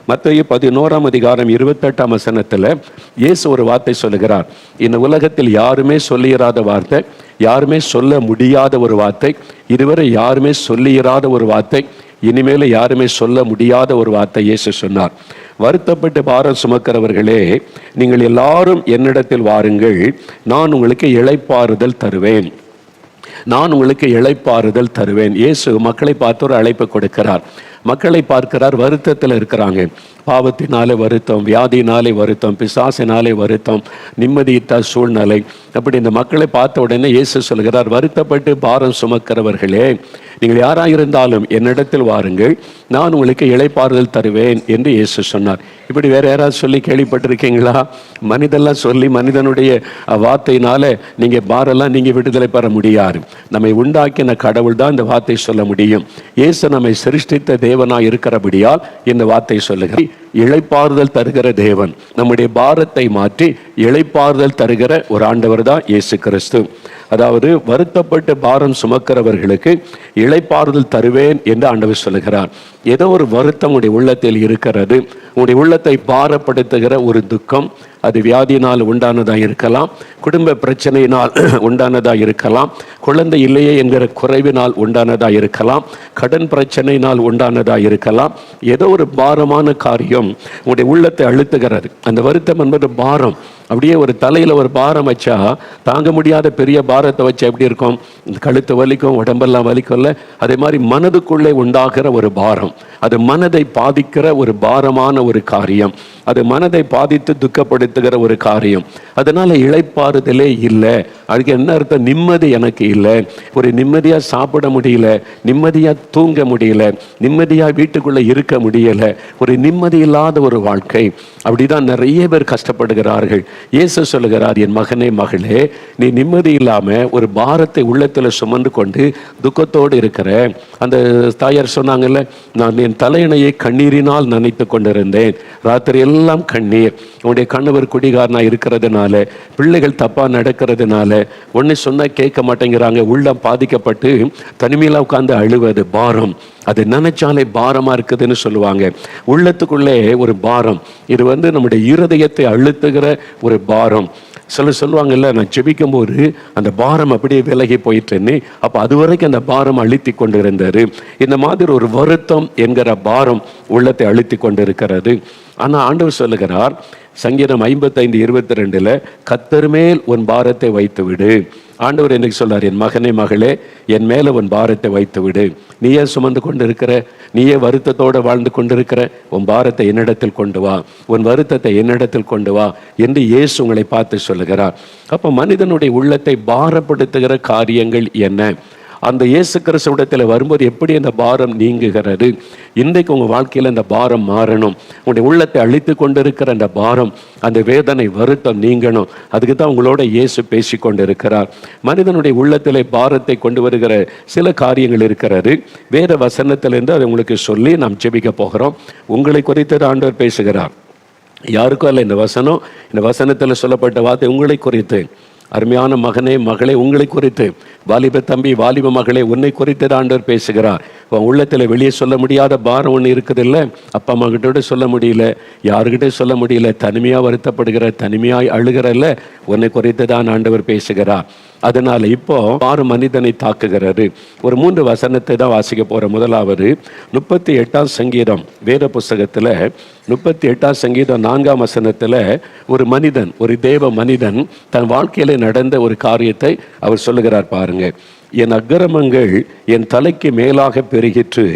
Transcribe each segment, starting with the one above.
மத்தேயு 11:28 இயேசு ஒரு வார்த்தை சொல்லுகிறார். இந்த உலகத்தில் யாருமே சொல்லிராத வார்த்தை, யாருமே சொல்ல முடியாத ஒரு வார்த்தை, இதுவரை யாருமே சொல்லிராத ஒரு வார்த்தை, இனிமேல யாருமே சொல்ல முடியாத ஒரு வார்த்தை இயேசு சொன்னார். வருத்தப்பட்டு பாரம் சுமக்கிறவர்களே, நீங்கள் எல்லாரும் என்னிடத்தில் வாருங்கள், நான் உங்களுக்கு இளைப்பாறுதல் தருவேன். நான் உங்களுக்கு இளைப்பாறுதல் தருவேன். இயேசு மக்களை பார்த்து ஒரு அழைப்பு கொடுக்கிறார். மக்களை பார்க்கிறார், வருத்தத்தில் இருக்கிறாங்க. பாவத்தினாலே வருத்தம், வியாதினாலே வருத்தம், பிசாசினாலே வருத்தம், நிம்மதியிட்ட சூழ்நிலை. அப்படி இந்த மக்களை பார்த்த உடனே இயேசு சொல்கிறார், வருத்தப்பட்டு பாரம் சுமக்கிறவர்களே, நீங்கள் யாராக இருந்தாலும் என்னிடத்தில் வாருங்கள், நான் உங்களுக்கு இளைப்பாறுதல் தருவேன் என்று இயேசு சொன்னார். இப்படி வேற யாராவது சொல்லி கேள்விப்பட்டிருக்கீங்களா? மனிதெல்லாம் சொல்லி மனிதனுடைய வார்த்தையினால நீங்க பாரெல்லாம் நீங்க விடுதலை பெற முடியாது. நம்மை உண்டாக்கின கடவுள் தான் இந்த வார்த்தை சொல்ல முடியும். இயேசு நம்மை சிருஷ்டித்த தேவனாய் இருக்கிறபடியால் இந்த வார்த்தை சொல்லுகிறார். இளைப்பாறுதல் தருகிற தேவன், நம்முடைய பாரத்தை மாற்றி இளைப்பாறுதல் தருகிற ஒரு ஆண்டவர் தான் இயேசு கிறிஸ்து. அதாவது வருத்தப்பட்டு பாரம் சுமக்கிறவர்களுக்கு இளைப்பாறுதல் தருவேன் என்று ஆண்டவர் சொல்லுகிறார். ஏதோ ஒரு வருத்தம் உடைய உள்ளத்தில் இருக்கிறது, உடைய உள்ளத்தை பாரப்படுத்துகிற ஒரு துக்கம், அது வியாதியினால் உண்டானதாக இருக்கலாம், குடும்ப பிரச்சனையினால் உண்டானதாக இருக்கலாம், குழந்தை இல்லையே என்கிற குறைவினால் உண்டானதாக இருக்கலாம், கடன் பிரச்சனையினால் உண்டானதாக இருக்கலாம். ஏதோ ஒரு பாரமான காரியம் உடைய உள்ளத்தை அழுத்துகிறது. அந்த வருத்தம் என்பது பாரம். அப்படியே ஒரு தலையில ஒரு பாரம் வச்சா, தாங்க முடியாத பெரிய பாரத்தை வச்சா எப்படி இருக்கும்? கழுத்து வலிக்கும், உடம்பெல்லாம் வலிக்கும்ல. அதே மாதிரி மனதுக்குள்ளே உண்டாகிற ஒரு பாரம், அது மனதை பாதிக்கிற ஒரு பாரமான ஒரு காரியம், அது மனதை பாதித்து துக்கப்படுத்துகிற ஒரு காரியம். அதனால இளைப்பாறுதலே இல்லை. அதுக்கு என்ன அர்த்தம்? நிம்மதி எனக்கு இல்லை, ஒரு நிம்மதியா சாப்பிட முடியல, நிம்மதியா தூங்க முடியல, நிம்மதியா வீட்டுக்குள்ள இருக்க முடியல, ஒரு நிம்மதி இல்லாத ஒரு வாழ்க்கை. அப்படிதான் நிறைய பேர் கஷ்டப்படுகிறார்கள். இயேசு சொல்லுகிறார், என் மகனே மகளே, நீ நிம்மதி இல்லாம ஒரு பாரத்தை உள்ளத்துல சுமந்து கொண்டு துக்கத்தோடு இருக்கிற. அந்த தாயார் சொன்னாங்கல்ல, நான் என் தலையணையை கண்ணீரினால் நனைத்து கொண்டிருந்தேன், ராத்திரி எல்லாம் கண்ணீர். உன்னுடைய கணவர் குடிகாரனா இருக்கிறதுனால, பிள்ளைகள் தப்பா நடக்கிறதுனால, ஒன்னு சொன்னா கேட்க மாட்டேங்கிறாங்க, உள்ளம் பாதிக்கப்பட்டு தனிமையில உட்கார்ந்து அழுவது பாரம். அது நினைச்சாலே பாரமா இருக்குதுன்னு சொல்லுவாங்க. உள்ளத்துக்குள்ளே ஒரு பாரம், இது நம்முடைய இருதயத்தை அழுத்துகிற ஒரு பாரம். சொல்லுவாங்கல்ல, நான் ஜெபிக்கும் போது அந்த பாரம் அப்படியே விலகி போயிட்டேன்னு. அப்ப அது வரைக்கும் அந்த பாரம் அழுத்தி கொண்டு இருந்தாரு. இந்த மாதிரி ஒரு வருத்தம் என்கிற பாரம் உள்ளத்தை அழுத்தி கொண்டு இருக்கிறது. ஆனா ஆண்டவர் சொல்லுகிறார், சங்கீதம் 55:22 கர்த்தர் மேல் உன் பாரத்தை வைத்து விடு. ஆண்டவர் என்னைக்கு சொல்றார், என் மகனே மகளே, என் மேல உன் பாரத்தை வைத்து விடு. நீயே சுமந்து கொண்டு இருக்கிற, நீயே வருத்தத்தோடு வாழ்ந்து கொண்டிருக்கிற, உன் பாரத்தை என்னிடத்தில் கொண்டு வா, உன் வருத்தத்தை என்னிடத்தில் கொண்டு வா என்று இயேசு உங்களை பார்த்து சொல்லுகிறார். அப்ப மனிதனுடைய உள்ளத்தை பாரப்படுத்துகிற காரியங்கள் என்ன? அந்த இயேசு கிறிஸ்துவிடத்தில் வரும்போது எப்படி அந்த பாரம் நீங்குகிறது? இன்றைக்கு உங்கள் வாழ்க்கையில் அந்த பாரம் மாறணும். உங்களுடைய உள்ளத்தை அழித்து கொண்டிருக்கிற அந்த பாரம், அந்த வேதனை, வருத்தம் நீங்கணும். அதுக்கு தான் உங்களோட இயேசு பேசி கொண்டிருக்கிறார். மனிதனுடைய உள்ளத்திலே பாரத்தை கொண்டு வருகிற சில காரியங்கள் இருக்கிறது. வேத வசனத்திலிருந்து அதை உங்களுக்கு சொல்லி நாம் ஜெபிக்க போகிறோம். உங்களை குறித்து ஆண்டவர் பேசுகிறார். யாருக்கும் அல்ல இந்த வசனம். இந்த வசனத்தில் சொல்லப்பட்ட வார்த்தை உங்களை குறித்து. அருமையான மகனே மகளே, உங்களை குறித்து. வாலிப தம்பி, வாலிப மகளே, உன்னை குறித்து ஆண்டவர் பேசுகிறார். உள்ளத்தில் வெளியே சொல்ல முடியாத பாரம் ஒன்று இருக்குது இல்லை? அப்பா அம்மா கிட்ட சொல்ல முடியல, யாருக்கிட்டே சொல்ல முடியல, தனிமையாக வருத்தப்படுகிற, தனிமையாய் அழுகிற இல்லை, உன்னை குறித்து தான் ஆண்டவர் பேசுகிறார். அதனால இப்போ ஆறு மனிதனை தாக்குகிறது. ஒரு 3 வசனத்தை தான் வாசிக்க போற. முதலாவது 38ஆம் சங்கீதம் வேத புஸ்தகத்துல 38ஆம் சங்கீதம் 4ஆம் வசனத்துல ஒரு மனிதன், ஒரு தேவ மனிதன் தன் வாழ்க்கையில நடந்த ஒரு காரியத்தை அவர் சொல்லுகிறார். பாருங்க, என் அக்கிரமங்கள் என் தலைக்கு மேலாக பெருகிற்று,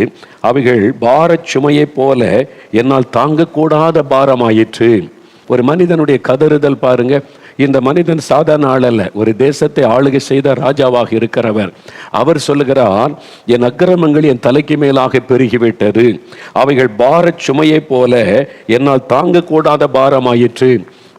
அவைகள் பாரச் சுமையை போல என்னால் தாங்கக்கூடாத பாரமாயிற்று. ஒரு மனிதனுடைய கதறுதல் பாருங்க. இந்த மனிதன் சாதாரண ஆள் அல்ல, ஒரு தேசத்தை ஆளுகை செய்த ராஜாவாக இருக்கிறவர். அவர் சொல்லுகிறார், என் அக்கிரமங்கள் என் தலைக்கு மேலாக பெருகிவிட்டது, அவைகள் பாரச் சுமையை போல என்னால் தாங்கக்கூடாத பாரமாயிற்று.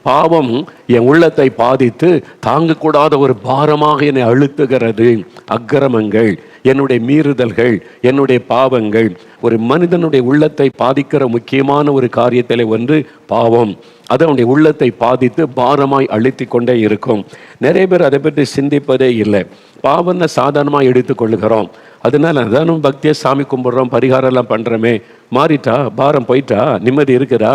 பாவம் என் உள்ளத்தை பாதித்து தாங்கக்கூடாத ஒரு பாரமாக என்னை அழுத்துகிறது. அக்கிரமங்கள், என்னுடைய மீறுதல்கள், என்னுடைய பாவங்கள். ஒரு மனிதனுடைய உள்ளத்தை பாதிக்கிற முக்கியமான ஒரு காரியத்தில் ஒன்று பாவம். அது அவனுடைய உள்ளத்தை பாதித்து பாரமாய் அழுத்தி கொண்டே இருக்கும். நிறைய பேர் அதை பற்றி சிந்திப்பதே இல்லை. பாவம்னு சாதாரணமாக எடுத்துக்கொள்ளுகிறோம். அதனால அதானும் பக்தியை சாமி கும்பிட்றோம், பரிகாரம் எல்லாம் பண்ணுறோமே, மாறிட்டா பாரம் போயிட்டா நிம்மதி இருக்குதா?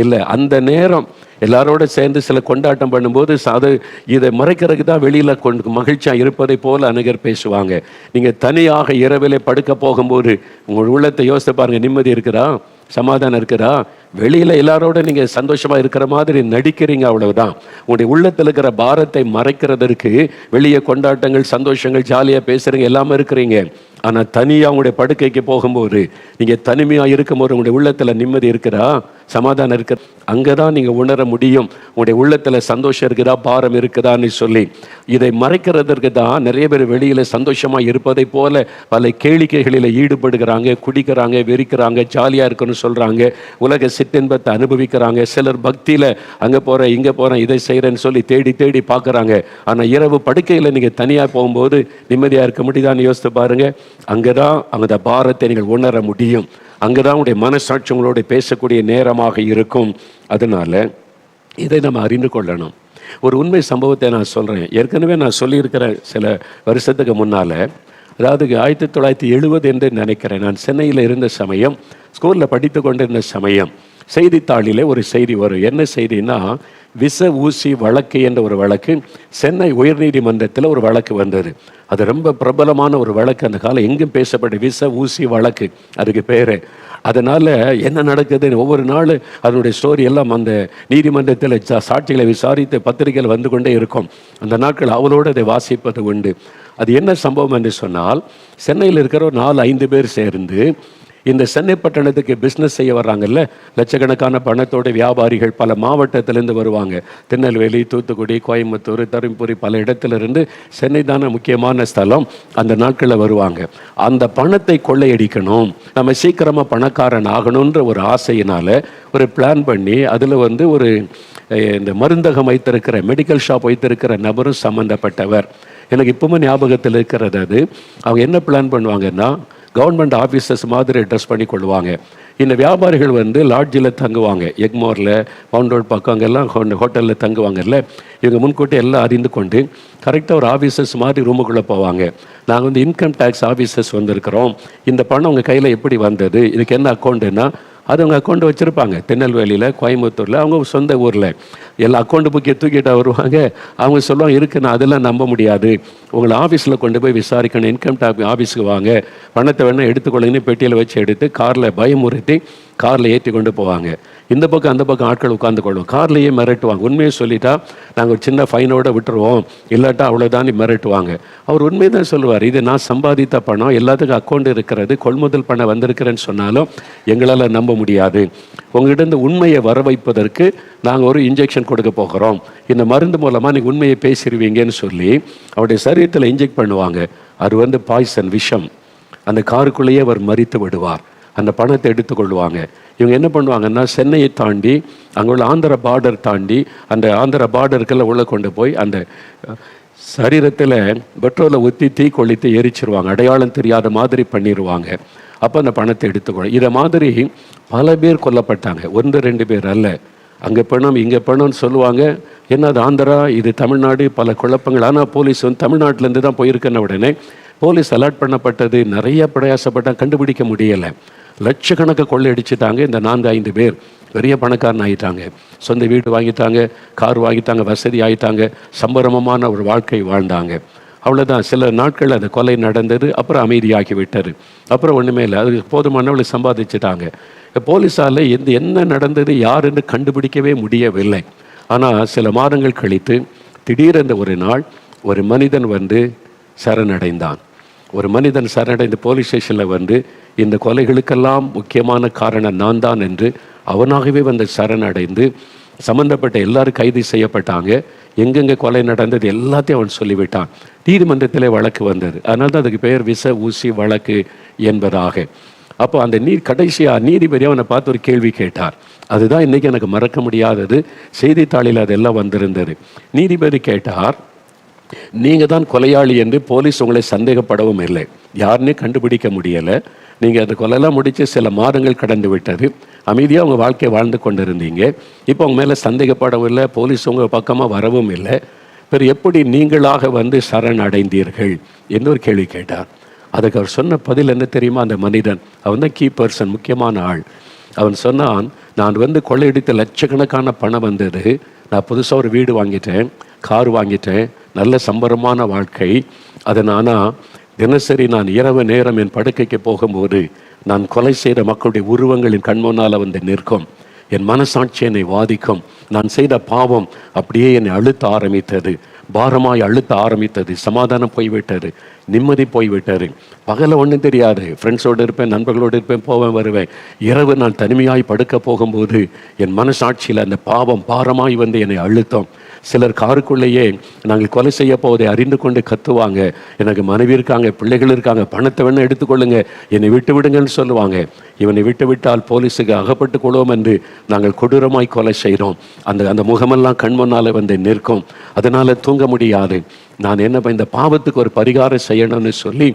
இல்லை. அந்த நேரம் எல்லாரோட சேர்ந்து சில கொண்டாட்டம் பண்ணும்போது அது இதை மறைக்கிறதுக்கு தான் வெளியில் மகிழ்ச்சியாக இருப்பதை போல அநேகர் பேசுவாங்க. நீங்கள் தனியாக இரவிலே படுக்க போகும்போது உங்கள் உள்ளத்தை யோசித்து பாருங்கள், நிம்மதி இருக்குதா? சமாதானம் இருக்குதா? வெளியில் எல்லாரோட நீங்கள் சந்தோஷமாக இருக்கிற மாதிரி நடிக்கிறீங்க, அவ்வளவுதான். உங்களுடைய உள்ளத்தில் இருக்கிற பாரத்தை மறைக்கிறதற்கு வெளியே கொண்டாட்டங்கள், சந்தோஷங்கள், ஜாலியாக பேசுகிறீங்க, எல்லாமே இருக்கிறீங்க. ஆனால் தனியாக உங்களுடைய படுக்கைக்கு போகும்போது, நீங்கள் தனிமையாக இருக்கும்போது உங்களுடைய உள்ளத்தில் நிம்மதி இருக்குதா? சமாதானம் இருக்கிற? அங்கே தான் நீங்கள் உணர முடியும் உங்களுடைய உள்ளத்தில் சந்தோஷம் இருக்குதா, பாரம் இருக்குதான்னு சொல்லி. இதை மறைக்கிறதற்கு தான் நிறைய பேர் வெளியில் சந்தோஷமாக இருப்பதை போல பல கேளிக்கைகளில் ஈடுபடுகிறாங்க, குடிக்கிறாங்க, வெறிக்கிறாங்க, ஜாலியாக இருக்குன்னு சொல்கிறாங்க, உலக சிற்றின்பத்தை அனுபவிக்கிறாங்க. சிலர் பக்தியில் அங்கே போகிறேன், இங்கே போகிறேன், இதை செய்கிறேன்னு சொல்லி தேடி தேடி பார்க்குறாங்க. ஆனால் இரவு படுக்கையில் நீங்கள் தனியாக போகும்போது நிம்மதியாக இருக்க முடியுதான்னு யோசித்து பாருங்கள். அங்கே தான் அந்த பாரத்தை நீங்கள் உணர முடியும். அங்கே தான் உங்களுடைய மனசாட்சி உங்களோட பேசக்கூடிய நேரமாக இருக்கும். அதனால் இதை நம்ம அறிந்து கொள்ளணும். ஒரு உண்மை சம்பவத்தை நான் சொல்கிறேன். ஏற்கனவே நான் சொல்லியிருக்கிற சில வருஷத்துக்கு முன்னால், அதாவது 1970 என்று நினைக்கிறேன், நான் சென்னையில் இருந்த சமயம், ஸ்கூலில் படித்து கொண்டிருந்த சமயம், செய்தித்தாளிலே ஒரு செய்தி வரும். என்ன செய்தின்னா, விஷ ஊசி வழக்கு என்ற ஒரு வழக்கு சென்னை உயர்நீதிமன்றத்தில் ஒரு வழக்கு வந்தது. அது ரொம்ப பிரபலமான ஒரு வழக்கு. அந்த காலம் எங்கும் பேசப்பட்ட விஷ ஊசி வழக்கு அதுக்கு பேர். அதனால் என்ன நடக்குது, ஒவ்வொரு நாள் அதனுடைய ஸ்டோரி எல்லாம் அந்த நீதிமன்றத்தில் சாட்சிகளை விசாரித்து பத்திரிகைகள் வந்து கொண்டே இருக்கும். அந்த நாட்கள் அவளோடு அதை வாசிப்பது உண்டு. அது என்ன சம்பவம் என்று சொன்னால், சென்னையில் இருக்கிற ஒரு 4-5 பேர் சேர்ந்து இந்த சென்னை பட்டணத்துக்கு பிஸ்னஸ் செய்ய வர்றாங்கல்ல, லட்சக்கணக்கான பணத்தோட வியாபாரிகள் பல மாவட்டத்திலேருந்து வருவாங்க. திருநெல்வேலி, தூத்துக்குடி, கோயம்புத்தூர், தருமபுரி, பல இடத்துலேருந்து. சென்னை தானே முக்கியமான ஸ்தலம். அந்த நாட்களில் வருவாங்க. அந்த பணத்தை கொள்ளையடிக்கணும், நம்ம சீக்கிரமாக பணக்காரன் ஆகணுன்ற ஒரு ஆசையினால் ஒரு பிளான் பண்ணி, அதில் ஒரு இந்த மருந்தகம் வைத்திருக்கிற, மெடிக்கல் ஷாப் வைத்திருக்கிற நபரும் சம்மந்தப்பட்டவர். எனக்கு இப்பவும் ஞாபகத்தில் இருக்கிறது. அது அவங்க என்ன பிளான் பண்ணுவாங்கன்னா, கவர்மெண்ட் ஆஃபீஸர்ஸ் மாதிரி ட்ரெஸ் பண்ணி கொள்வாங்க. இந்த வியாபாரிகள் லாட்ஜில் தங்குவாங்க. எக்மோரில், மவுண்ட் ரோட் பக்கம் அங்கெல்லாம் ஹோட்டலில் தங்குவாங்கல்ல. இவங்க முன்கூட்டி எல்லாம் அறிந்து கொண்டு கரெக்டாக ஒரு ஆஃபீஸர்ஸ் மாதிரி ரூமுக்குள்ளே போவாங்க. நாங்கள் இன்கம் டேக்ஸ் ஆஃபீஸர்ஸ் வந்திருக்கிறோம், இந்த பணம் உங்கள் கையில் எப்படி வந்தது, இதுக்கு என்ன அக்கௌண்ட்டுன்னா, அது அவங்க அக்கௌண்ட் வச்சுருப்பாங்க. திருநெல்வேலியில், கோயம்புத்தூரில், அவங்க சொந்த ஊரில் எல்லா அக்கௌண்ட்டு புக்கை தூக்கிட்டு வருவாங்க. அவங்க சொல்லுவாங்க, இருக்குன்னு அதெல்லாம் நம்ப முடியாது, உங்களை ஆஃபீஸில் கொண்டு போய் விசாரிக்கணும், இன்கம் டேக்ஸ் ஆஃபீஸுக்கு வாங்க, பணத்தை வேணால் எடுத்துக்கொள்ளுங்கன்னு பெட்டியில் வச்சு எடுத்து காரில் பயமுறுத்தி காரில் ஏற்றி கொண்டு போவாங்க. இந்த பக்கம் அந்த பக்கம் ஆட்கள் உட்காந்து கொள்வோம். கார்லேயே மிரட்டுவாங்க. உண்மையை சொல்லிட்டா நாங்கள் ஒரு சின்ன ஃபைனோடு விட்டுருவோம், இல்லாட்டா அவ்வளோதானே மிரட்டுவாங்க. அவர் உண்மையை தான் சொல்லுவார். இது நான் சம்பாதித்த பணம், எல்லாத்துக்கும் அக்கௌண்ட் இருக்கிறது, கொள்முதல் பணம் வந்திருக்கிறேன்னு சொன்னாலும் எங்களால் நம்ப முடியாது. உங்கள்கிட்ட இந்த உண்மையை வர வைப்பதற்கு நாங்கள் ஒரு இன்ஜெக்ஷன் கொடுக்க போகிறோம், இந்த மருந்து மூலமாக நீங்கள் உண்மையை பேசிடுவீங்கன்னு சொல்லி அவருடைய சரீரத்தில் இன்ஜெக்ட் பண்ணுவாங்க. அது பாய்சன், விஷம். அந்த காருக்குள்ளேயே அவர் மரித்து விடுவார். அந்த பணத்தை எடுத்துக்கொள்வாங்க. இவங்க என்ன பண்ணுவாங்கன்னா, சென்னையை தாண்டி அங்கே உள்ள ஆந்திர பார்டர் தாண்டி, அந்த ஆந்திர பார்டருக்கெல்லாம் உள்ளே கொண்டு போய் அந்த சரீரத்தில் பெட்ரோலை ஊற்றி தீ கொளுத்தி எரிச்சிருவாங்க. அடையாளம் தெரியாத மாதிரி பண்ணிடுவாங்க. அப்போ அந்த பணத்தை எடுத்துக்கொள்ள. இதை மாதிரி பல பேர் கொல்லப்பட்டாங்க, 1-2 பேர் அல்ல. அங்கே பணம் இங்கே பணம்னு சொல்லுவாங்க. என்ன அது ஆந்திரா, இது தமிழ்நாடு, பல குழப்பங்கள். ஆனால் போலீஸ் தமிழ்நாட்டிலேருந்து தான் போயிருக்கேன்ன உடனே போலீஸ் அலர்ட் பண்ணப்பட்டது. நிறைய பிரயாசப்பட்டால் கண்டுபிடிக்க முடியலை. லட்சக்கணக்கை கொள்ளையடிச்சிட்டாங்க. இந்த 4-5 பேர் பெரிய பணக்காரன் ஆகிட்டாங்க. சொந்த வீடு வாங்கிட்டாங்க, கார் வாங்கிட்டாங்க, வசதி ஆகிட்டாங்க, சம்பரமமான ஒரு வாழ்க்கை வாழ்ந்தாங்க. அவ்வளோதான். சில நாட்கள் அந்த கொலை நடந்தது. அப்புறம் அமைதியாகி விட்டார். அப்புறம் ஒன்றுமே இல்லை, அதுக்கு போதுமானவளை சம்பாதிச்சுட்டாங்க. போலீஸால் என்ன நடந்தது யாருன்னு கண்டுபிடிக்கவே முடியவில்லை. ஆனால் சில மாதங்கள் கழித்து திடீரென்று ஒரு நாள் ஒரு மனிதன் சரணடைந்தான். ஒரு மனிதன் சரணடைந்து போலீஸ் ஸ்டேஷனில் இந்த கொலைகளுக்கெல்லாம் முக்கியமான காரணம் நான் தான் என்று அவனாகவே சரணடைந்து சம்மந்தப்பட்ட எல்லாரும் கைது செய்யப்பட்டாங்க. எங்கெங்கே கொலை நடந்தது எல்லாத்தையும் அவன் சொல்லிவிட்டான். நீதிமன்றத்திலே வழக்கு வந்தது. அதனால தான் அதுக்கு பெயர் விஷ ஊசி வழக்கு என்பதாக. அப்போ அந்த கடைசியாக நீதிபதி அவனை பார்த்து ஒரு கேள்வி கேட்டார். அதுதான் இன்றைக்கி எனக்கு மறக்க முடியாதது. செய்தித்தாளில் அதெல்லாம் வந்திருந்தது. நீதிபதி கேட்டார், நீங்கள் தான் கொலையாளி என்று போலீஸ் உங்களை சந்தேகப்படவும் இல்லை. யாருன்னே கண்டுபிடிக்க முடியலை. நீங்கள் அந்த கொலையெல்லாம் முடித்து சில மாதங்கள் கடந்து விட்டது. அமைதியாக உங்கள் வாழ்க்கையை வாழ்ந்து கொண்டு இருந்தீங்க. இப்போ உங்கள் மேலே சந்தேகப்படவும் இல்லை, போலீஸ் உங்கள் பக்கமாக வரவும் இல்லை. பிறகு எப்படி நீங்களாக வந்து சரண் அடைந்தீர்கள் என்று ஒரு கேள்வி கேட்டார். அதுக்கு அவர் சொன்ன பதில் என்ன தெரியுமா? அந்த மனிதன், அவன் தான் கீ பர்சன், முக்கியமான ஆள். அவன் சொன்னான், நான் வந்து கொள்ளையடித்த லட்சக்கணக்கான பணம் வந்தது. நான் புதுசாக ஒரு வீடு வாங்கிட்டேன், கார் வாங்கிட்டேன், நல்ல சம்பரமான வாழ்க்கை. அதை தினசரி நான் இரவு நேரம் என் படுக்கைக்கு போகும்போது நான் கொலை செய்த மக்களுடைய உருவங்களின் கண்முன்னால் வந்து நிற்கும். என் மனசாட்சி என்னை வாதிக்கும். நான் செய்த பாவம் அப்படியே என்னை அழுத்த ஆரம்பித்தது, பாரமாய் அழுத்த ஆரம்பித்தது. சமாதானம் போய்விட்டது, நிம்மதி போய்விட்டது. பகலை ஒன்றும் தெரியாது, ஃப்ரெண்ட்ஸோடு இருப்பேன், நண்பர்களோடு இருப்பேன், போவேன் வருவேன். இரவு நான் தனிமையாய் படுக்க போகும்போது என் மனசாட்சியில் அந்த பாவம் பாரமாய் வந்து என்னை அழுத்தம். சிலர் காருக்குள்ளேயே நாங்கள் கொலை செய்ய போவதை அறிந்து கொண்டு கத்துவாங்க, எனக்கு மனைவி இருக்காங்க, பிள்ளைகள் இருக்காங்க, பணத்தை வேணா எடுத்துக்கொள்ளுங்க, என்னை விட்டு விடுங்கன்னு சொல்லுவாங்க. இவனை விட்டு விட்டால் போலீஸுக்கு அகப்பட்டு கொள்வோம் என்று நாங்கள் கொடூரமாய் கொலை செய்கிறோம். அந்த முகமெல்லாம் கண் முன்னால் வந்து நிற்கும். அதனால் தூங்க முடியாது. நான் என்ன இந்த பாவத்துக்கு ஒரு பரிகாரம் செய்யணும்னு சொல்லி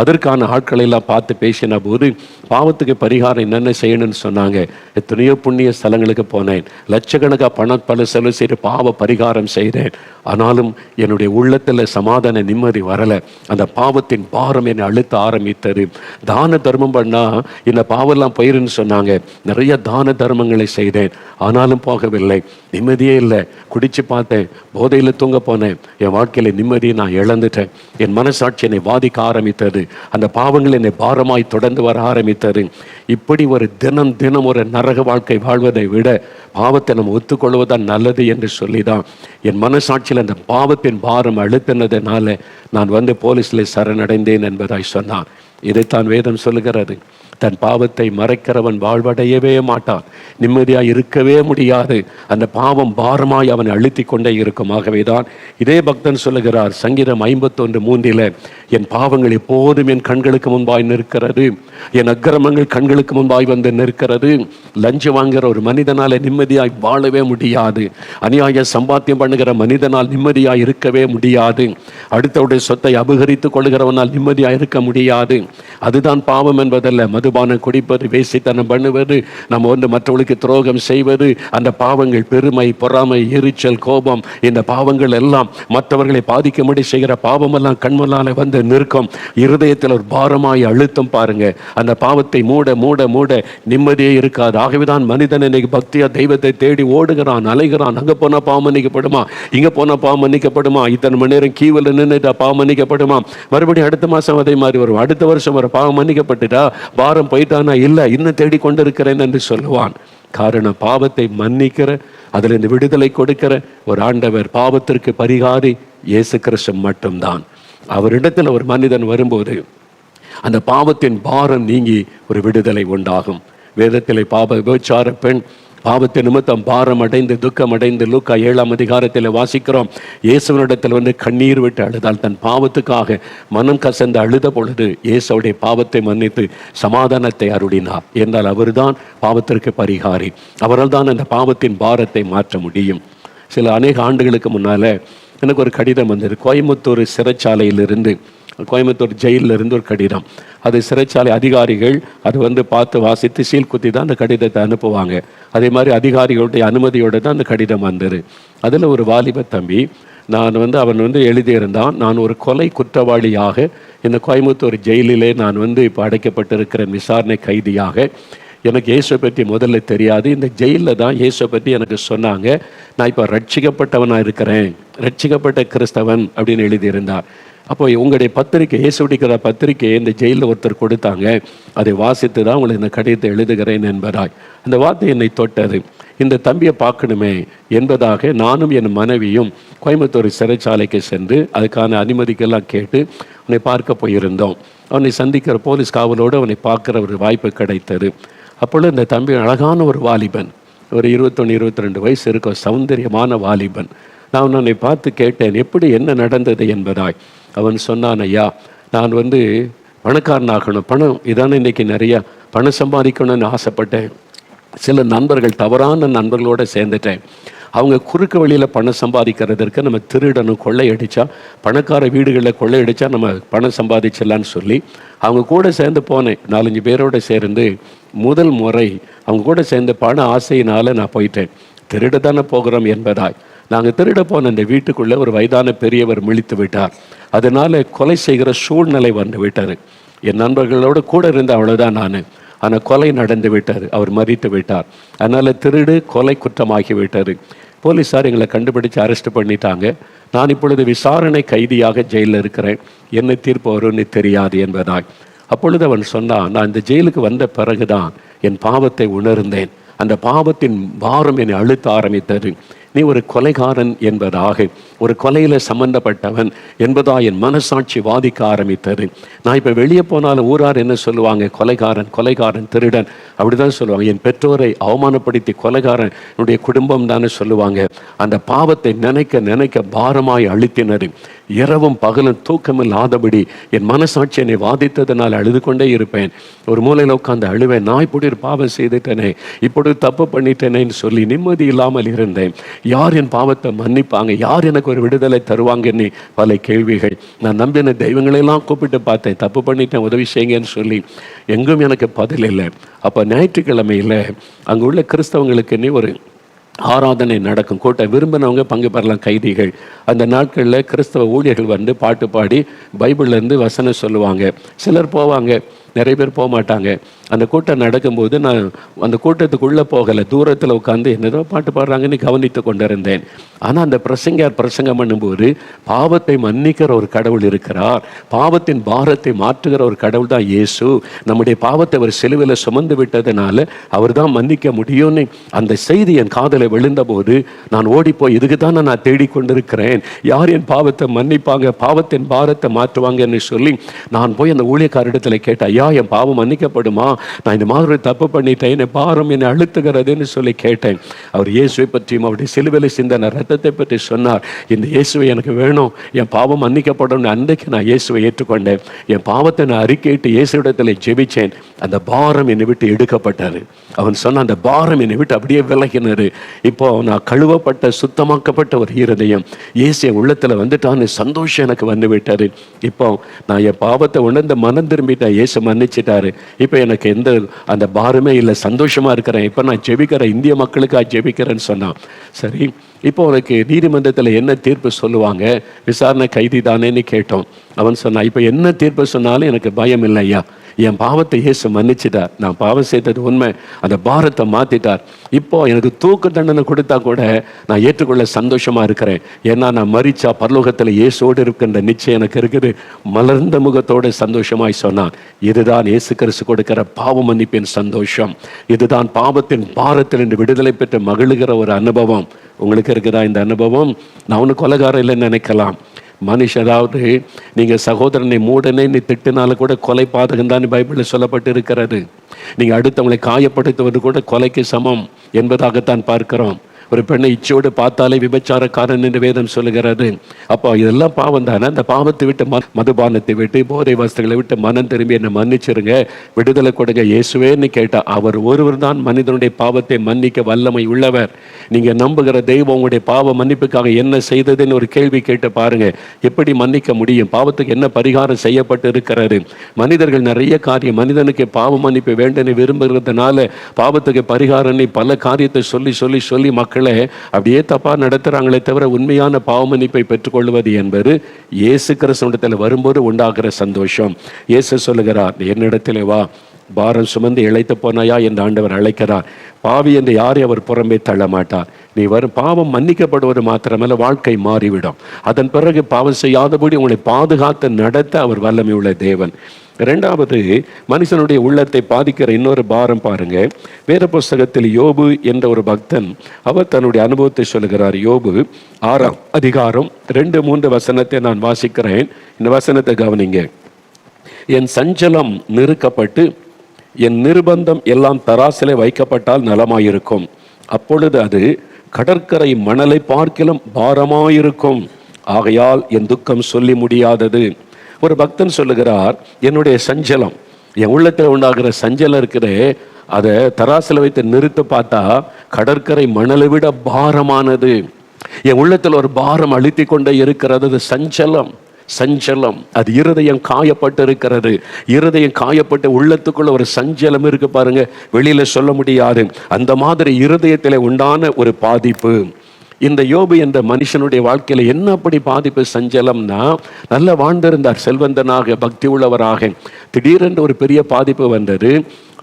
அதற்கான ஆட்களை எல்லாம் பார்த்து பேசின போது பாவத்துக்கு பரிகாரம் என்னென்ன செய்யணும்னு சொன்னாங்க. எத்தனையோ புண்ணிய ஸ்தலங்களுக்கு போனேன், லட்சக்கணக்காக பல செலவு செய்து பாவ பரிகாரம் செய்தேன். ஆனாலும் என்னுடைய உள்ளத்தில் சமாதான நிம்மதி வரலை. அந்த பாவத்தின் பாரம் என்னை அழுத்த ஆரம்பித்தது. தான தர்மம் பண்ணால் இந்த பாவெல்லாம் போயிருன்னு சொன்னாங்க. நிறைய தான தர்மங்களை செய்தேன், ஆனாலும் போகவில்லை, நிம்மதியே இல்லை. குடிச்சு பார்த்தேன், போதையில் தூங்க போனேன், என் வாழ்க்கையில் நிம்மதியை நான் இழந்துட்டேன். என் மனசாட்சி என்னை பாதிக்க ஆரம்பித்தது. அந்த பாவங்கள் என்னை பாரமாய் தொடர்ந்து வர ஆரம்பித்தது. இப்படி ஒரு தினம் தினம் ஒரு நரக வாழ்க்கை வாழ்வதை விட பாவத்தை நம்ம ஒத்துக்கொள்வதுதான் நல்லது என்று சொல்லிதான் என் மனசாட்சியில் அந்த பாவத்தின் பாரம் அழுத்தினதுனால நான் வந்து போலீஸில் சரணடைந்தேன் என்பதாய் சொன்னான். இதைத்தான் வேதம் சொல்லுகிறது. தன் பாவத்தை மறைக்கிறவன் வாழ்வடையவே மாட்டான், நிம்மதியாக இருக்கவே முடியாது. அந்த பாவம் பாரமாய் அவனை அழுத்தி கொண்டே இருக்கும். ஆகவேதான் இதே பக்தன் சொல்லுகிறார் சங்கீதம் 51:3, என் பாவங்கள் எப்போதும் என் கண்களுக்கு முன்பாய் நிற்கிறது, என் அக்கிரமங்கள் கண்களுக்கு முன்பாய் வந்து நிற்கிறது. லஞ்சம் வாங்குகிற ஒரு மனிதனால் நிம்மதியாய் வாழவே முடியாது. அநியாய சம்பாத்தியம் பண்ணுகிற மனிதனால் நிம்மதியாய் இருக்கவே முடியாது. அடுத்தவுடைய சொத்தை அபகரித்துக் கொள்கிறவனால் நிம்மதியாய் இருக்க முடியாது. அதுதான் பாவம் என்பதல்ல. மதுபானம் குடிப்பது, வேசித்தனம் பண்ணுவது, நம்ம வந்து மற்றவர்களுக்கு துரோகம் செய்வது, அந்த பாவங்கள் பெருமை, பொறாமை, எரிச்சல், கோபம், இந்த பாவங்கள் எல்லாம் மற்றவர்களை பாதிக்கும்படி செய்கிற பாவம் எல்லாம் கண்முன்னால வந்து நிற்கும். இருதயத்தில் ஒரு பாரமாய் அழுத்தம் பாருங்க. அந்த பாவத்தை மூட மூட மூட நிம்மதியே இருக்காது. ஆகவேதான் மனிதன் இன்னைக்கு பக்தியா தெய்வத்தை தேடி ஓடுகிறான், அலைகிறான். அங்க போனா பாவம் மன்னிக்கப்படுமா, இங்க போனா பாவம் மன்னிக்கப்படுமா, இத்தனை மணி நேரம் கீவில் நின்றுட்டா பாவம் மன்னிக்கப்படுமா, மறுபடியும் அடுத்த மாசம் அதே மாதிரி வரும், அடுத்த வருஷம் வர பாவம் மன்னிக்கப்பட்டுட்டா, பாரம் போயிட்டானா, இல்லை இன்னும் தேடிக்கொண்டு இருக்கிறேன் என்று சொல்லுவான். காரணம் பாவத்தை மன்னிக்கிற, அதில் இந்த விடுதலை கொடுக்கிற ஒரு ஆண்டவர், பாவத்திற்கு பரிகாரி இயேசு கிறிஸ்து மட்டும்தான். அவரிடத்தில் ஒரு மனிதன் வரும்போது அந்த பாவத்தின் பாரம் நீங்கி ஒரு விடுதலை உண்டாகும். வேதத்திலே விபச்சார பெண் பாவத்தை நிமித்தம் பாரம் அடைந்து துக்கம் அடைந்து லூக்கா 7 வாசிக்கிறோம். இயேசுவனிடத்தில் வந்து கண்ணீர் விட்டு அழுதால், தன் பாவத்துக்காக மனம் கசந்து அழுத பொழுது இயேசுடைய பாவத்தை மன்னித்து சமாதானத்தை அருளினார். என்றால் அவர்தான் பாவத்திற்கு பரிகாரி. அவரால் தான் அந்த பாவத்தின் பாரத்தை மாற்ற முடியும். அநேக ஆண்டுகளுக்கு முன்னால் எனக்கு ஒரு கடிதம் வந்தது. கோயம்புத்தூர் சிறைச்சாலையிலிருந்து, கோயம்புத்தூர் ஜெயிலிருந்து ஒரு கடிதம். அது சிறைச்சாலை அதிகாரிகள் அது வந்து பார்த்து வாசித்து சீல் குத்தி தான் அந்த கடிதத்தை அனுப்புவாங்க. அதே மாதிரி அதிகாரிகளுடைய அனுமதியோடு தான் அந்த கடிதம் வந்தது. அதில் ஒரு வாலிப தம்பி, அவன் வந்து எழுதியிருந்தான், நான் ஒரு கொலை குற்றவாளியாக இந்த கோயம்புத்தூர் ஜெயிலிலே நான் வந்து இப்போ அடைக்கப்பட்டிருக்கிறேன், விசாரணை கைதியாக. எனக்கு இயேசுவை பற்றி முதல்ல தெரியாது. இந்த ஜெயிலில் தான் இயேசுவை பற்றி எனக்கு சொன்னாங்க. நான் இப்போ ரட்சிக்கப்பட்டவனாக இருக்கிறேன், ரட்சிக்கப்பட்ட கிறிஸ்தவன் அப்படின்னு எழுதியிருந்தார். அப்போ உங்களுடைய பத்திரிக்கை, இயேசுடிக்கிற பத்திரிக்கையை இந்த ஜெயிலில் ஒருத்தர் கொடுத்தாங்க. அதை வாசித்து தான் உங்களுக்கு இந்த கடிதத்தை எழுதுகிறேன் என்பதாய் அந்த வார்த்தை என்னை தொட்டது. இந்த தம்பியை பார்க்கணுமே என்பதாக நானும் என் மனைவியும் கோயம்புத்தூர் சிறைச்சாலைக்கு சென்று அதுக்கான அனுமதிக்கெல்லாம் கேட்டு அவனை பார்க்க போயிருந்தோம். அவனை சந்திக்கிற போலீஸ் காவலோடு அவனை பார்க்குற ஒரு வாய்ப்பு கிடைத்தது. அப்பொழுது இந்த தம்பி அழகான ஒரு வாலிபன், ஒரு 21-22 வயசு இருக்கும், சௌந்தரியமான வாலிபன். நான் அவனை பார்த்து கேட்டேன், எப்படி என்ன நடந்தது என்பதாய். அவன் சொன்னான், ஐயா நான் பணக்காரனாகணும், பணம் இதானே இன்றைக்கி நிறையா, பணம் சம்பாதிக்கணும்னு ஆசைப்பட்டேன். சில நண்பர்கள், தவறான நண்பர்களோடு சேர்ந்துட்டேன். அவங்க குறுக்கு வழியில் பணம் சம்பாதிக்கிறதற்கு நம்ம திருடணும், கொள்ளையடித்தா, பணக்கார வீடுகளில் கொள்ளையடித்தா நம்ம பணம் சம்பாதிச்சிடலான்னு சொல்லி அவங்க கூட சேர்ந்து போனேன். 4-5 பேரோடு சேர்ந்து முதல் முறை அவங்க கூட சேர்ந்து பண ஆசையினால் நான் போயிட்டேன். திருட தானே போகிறோம் என்பதாய் நாங்கள் திருட போன அந்த வீட்டுக்குள்ளே ஒரு வயதான பெரியவர் மிழித்து விட்டார். அதனால் கொலை செய்கிற சூழ்நிலை வந்து விட்டார். என் நண்பர்களோடு கூட இருந்த அவ்வளோதான் நான். ஆனால் கொலை நடந்து விட்டார், அவர் மறித்து விட்டார். அதனால் திருடு கொலை குற்றமாகி விட்டார். போலீஸார் எங்களை கண்டுபிடிச்சு அரெஸ்ட் பண்ணிட்டாங்க. நான் இப்பொழுது விசாரணை கைதியாக ஜெயிலில் இருக்கிறேன். என்ன தீர்ப்பு வரும்னு தெரியாது என்பதாய். அப்பொழுது அவன் சொன்னான், நான் இந்த ஜெயிலுக்கு வந்த பிறகுதான் என் பாவத்தை உணர்ந்தேன். அந்த பாவத்தின் பாரம் என்னை அழுத்த ஆரம்பித்தது. நீ ஒரு கொலைகாரன் என்பதாக, ஒரு கொலையில் சம்பந்தப்பட்டவன் என்பதாக என் மனசாட்சி வாதிக்க ஆரம்பித்தது. நான் இப்போ வெளியே போனாலும் ஊரார் என்ன சொல்லுவாங்க? கொலைகாரன், கொலைகாரன், திருடன், அப்படிதான் சொல்லுவாங்க. என் பெற்றோரை அவமானப்படுத்தி கொலைகாரன் என்னுடைய குடும்பம் தானே சொல்லுவாங்க. அந்த பாவத்தை நினைக்க நினைக்க பாரமாய் அழுத்தினது. இரவும் பகலும் தூக்கமில்லாதபடி என் மனசாட்சி என்னை வாதித்ததனால் அழுது கொண்டே இருப்பேன். ஒரு மூலையில் உட்காந்து அழுவேன். நான் இப்படி ஒரு பாவம் செய்துட்டேனே, இப்படி தப்பு பண்ணிட்டேனேன்னு சொல்லி நிம்மதி இல்லாமல் இருந்தேன். யார் என் பாவத்தை மன்னிப்பாங்க? யார் எனக்கு ஒரு விடுதலை தருவாங்கன்னு பல கேள்விகள். நான் நம்பின தெய்வங்களெல்லாம் கூப்பிட்டு பார்த்தேன், தப்பு பண்ணிட்டேன், உதவி செய்யுங்கன்னு சொல்லி. எங்கும் எனக்கு பதில் இல்லை. அப்போ ஞாயிற்றுக்கிழமையில் அங்கே உள்ள கிறிஸ்தவங்களுக்குன்னே ஒரு ஆராதனை நடக்கும். கூட்டம் விரும்பினவங்க பங்கு பெறலாம், கைதிகள். அந்த நாட்களில் கிறிஸ்தவ ஊழியர்கள் வந்து பாட்டு பாடி பைபிள்லேருந்து வசனம் சொல்லுவாங்க. சிலர் போவாங்க, நிறைய பேர் போக மாட்டாங்க. அந்த கூட்டம் நடக்கும்போது நான் அந்த கூட்டத்துக்குள்ளே போகலை, தூரத்தில் உட்காந்து என்னதோ பாட்டு பாடுறாங்கன்னு கவனித்து கொண்டிருந்தேன். ஆனால் அந்த பிரசங்கர் பிரசங்கம் பண்ணும்போது பாவத்தை மன்னிக்கிற ஒரு கடவுள் இருக்கிறார், பாவத்தின் பாரத்தை மாற்றுகிற ஒரு கடவுள் தான் இயேசு. நம்முடைய பாவத்தை அவர் சிலுவையில் சுமந்து விட்டதுனால அவர் தான் மன்னிக்க முடியும்னு அந்த செய்தி என் காதலை விழுந்தபோது நான் ஓடிப்போய், இதுக்கு தான் நான் தேடிக்கொண்டிருக்கிறேன், யார் என் பாவத்தை மன்னிப்பாங்க, பாவத்தின் பாரத்தை மாற்றுவாங்கன்னு சொல்லி நான் போய் அந்த ஊழியக்காரிடத்தில் கேட்டேன், ஐயா என் பாவம் மன்னிக்கப்படுமா, நான் இந்த மாதிரி தப்பு பண்ணிட்டேன், என்னை பாரம் என்னை அழுத்துகிறதுன்னு சொல்லி கேட்டேன். அவர் இயேசுவை பற்றியும் அவருடைய சிலுவையில் சிந்தின ரத்தத்தை பற்றி சொன்னார். இந்த இயேசுவை எனக்கு வேணும், என் பாவம் மன்னிக்கப்படும். அன்றைக்கு நான் இயேசுவை ஏற்றுக்கொண்டேன். என் பாவத்தை நான் அறிக்கையிட்டு இயேசுவிடத்தில் ஜெபிச்சேன். அந்த பாரம் என்னை விட்டு எடுக்கப்பட்டாரு. அவன் சொன்ன அந்த பாரம் என்னை விட்டு அப்படியே விலகினாரு. இப்போ நான் கழுவப்பட்ட சுத்தமாக்கப்பட்ட ஒரு இருதயம் இயேசு என் உள்ளத்தில் வந்துட்டான்னு சந்தோஷம் எனக்கு வந்து விட்டாரு. இப்போ நான் என் பாவத்தை உணர்ந்து மனம் திரும்பிட்டேன், இயேசு மன்னிச்சிட்டாரு. இப்போ எனக்கு எந்த அந்த பாரமே இல்லை, சந்தோஷமா இருக்கிறேன். இப்போ நான் ஜெபிக்கிறேன், இந்திய மக்களுக்காக ஜெபிக்கிறேன்னு சொன்னான். சரி, இப்போ உனக்கு நீதிமன்றத்தில் என்ன தீர்ப்பு சொல்லுவாங்க, விசாரணை கைதி தானேன்னு கேட்டோம். அவன் சொன்னான், இப்போ என்ன தீர்ப்பு சொன்னாலும் எனக்கு பயம் இல்லை ஐயா, என் பாவத்தை இயேசு மன்னிச்சிட்டார், நான் பாவம் செய்தது உண்மை, அந்த பாரத்தை மாற்றிட்டார். இப்போ எனக்கு தூக்கு தண்டனை கொடுத்தா கூட நான் ஏற்றுக்கொள்ள சந்தோஷமா இருக்கிறேன். ஏன்னா நான் மரிச்சா பரலோகத்தில் இயேசோடு இருக்கின்ற நிச்சயம் எனக்கு இருக்குது. மலர்ந்த முகத்தோடு சந்தோஷமாய் சொன்னான், இதுதான் இயேசு கிறிஸ்து கொடுக்கிற பாவ மன்னிப்பின் சந்தோஷம், இதுதான் பாவத்தின் பாரத்தில் என்று விடுதலை பெற்று மகிழுகிற ஒரு அனுபவம். உங்களுக்கு இருக்குதா இந்த அனுபவம்? நான் ஒன்றும் கொலைகாரம் இல்லைன்னு நினைக்கலாம். மனுஷன், அதாவது நீங்கள் சகோதரனை மூடனே நீ திட்டினாலும் கூட கொலை பாதகம் தான் பைபிளில் சொல்லப்பட்டு இருக்கிறது. நீங்கள் அடுத்தவங்களை காயப்படுத்துவது கூட கொலைக்கு சமம் என்பதாகத்தான் பார்க்கிறோம். ஒரு பெண்ணை இச்சோடு பார்த்தாலே விபச்சாரக்காரன் என்று வேதம் சொல்லுகிறது. அப்போ இதெல்லாம் பாவம் தானே? அந்த பாவத்தை விட்டு மதுபானத்தை விட்டு போதை வஸ்துகளை விட்டு மனம் திரும்பி என்னை மன்னிச்சிருங்க, விடுதலை கொடுங்க இயேசுவேன்னு கேட்டால் அவர் ஒருவர் தான் மனிதனுடைய பாவத்தை மன்னிக்க வல்லமை உள்ளவர். நீங்கள் நம்புகிற தெய்வம் உங்களுடைய பாவ மன்னிப்புக்காக என்ன செய்ததுன்னு ஒரு கேள்வி கேட்டு பாருங்க. எப்படி மன்னிக்க முடியும்? பாவத்துக்கு என்ன பரிகாரம் செய்யப்பட்டு இருக்கிறது? மனிதர்கள் நிறைய காரியம், மனிதனுக்கு பாவ மன்னிப்பு வேண்டும்னு விரும்புகிறதுனால பாவத்துக்கு பரிகாரம் பல காரியத்தை சொல்லி சொல்லி சொல்லி மக்கள் அப்படியே தப்பா நடத்துறாங்களே தவிர உண்மையான பாவ மன்னிப்பை பெற்றுக்கொள்வது என்பது இயேசு கிறிஸ்துவிடத்தில் வரும்போது உண்டாகிற சந்தோஷம். இயேசு சொல்லுகிறார், என்னிடத்திலே வா, பாரம் சுமந்து இழைத்து போனாயா என்று ஆண்டவர் அழைக்கிறார். பாவி என்று யாரை அவர் புறம்பே தள்ள மாட்டார். நீ வரும் பாவம் மன்னிக்கப்படுவது மாத்திரமல்ல, வாழ்க்கை மாறிவிடும். அதன் பிறகு பாவம் செய்யாதபடி உங்களை பாதுகாத்து நடத்த அவர் வல்லமை உள்ள தேவன். இரண்டாவது, மனுஷனுடைய உள்ளத்தை பாதிக்கிற இன்னொரு பாரம் பாருங்க. வேத புஸ்தகத்தில் யோபு என்ற ஒரு பக்தன் அவர் தன்னுடைய அனுபவத்தை சொல்லுகிறார். யோபு 6ஆம் அதிகாரம் 2-3 வசனத்தை நான் வாசிக்கிறேன். இந்த வசனத்தை கவனிங்க. என் சஞ்சலம் நிறுக்கப்பட்டு என் நிர்பந்தம் எல்லாம் தராசிலே வைக்கப்பட்டால் நலமாயிருக்கும், அப்பொழுது அது கடற்கரை மணலை பார்க்கிலும் பாரமாயிருக்கும், ஆகையால் என் துக்கம் சொல்லி முடியாதது. ஒரு பக்தன் சொல்லுகிறார், என்னுடைய சஞ்சலம், என் உள்ளத்தில் உண்டாகிற சஞ்சலம் இருக்குதே, அதை தராசில் வைத்து நிறுத்த பார்த்தா கடற்கரை மணலை விட பாரமானது. என் உள்ளத்தில் ஒரு பாரம் அழுத்தி கொண்டே இருக்கிறது. அது சஞ்சலம். சஞ்சலம். அது இருதயம் காயப்பட்டு இருக்கிறது. இருதயம் காயப்பட்டு உள்ளத்துக்குள்ள ஒரு சஞ்சலம் இருக்கு பாருங்க, வெளியில சொல்ல முடியாது. அந்த மாதிரி இருதயத்தில் உண்டான ஒரு பாதிப்பு. இந்த யோபு என்ற மனுஷனுடைய வாழ்க்கையில என்ன அப்படி பாதிப்பு, சஞ்சலம்னா, நல்லா வாழ்ந்திருந்தார், செல்வந்தனாக, பக்தி உள்ளவராக. திடீரென்று ஒரு பெரிய பாதிப்பு வந்தது.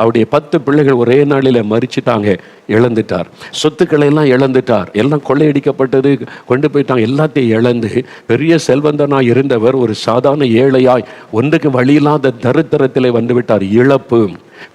அவருடைய 10 பிள்ளைகள் ஒரே நாளில் மரிச்சிட்டாங்க, இழந்துட்டார். சொத்துக்களை எல்லாம் இழந்துட்டார், எல்லாம் கொள்ளையடிக்கப்பட்டது, கொண்டு போயிட்டாங்க. எல்லாத்தையும் இழந்து பெரிய செல்வந்தனாய் இருந்தவர் ஒரு சாதாரண ஏழையாய் ஒன்றுக்கு வழியில்லாத தரித்திரத்திலே வந்து விட்டார். இழப்பு.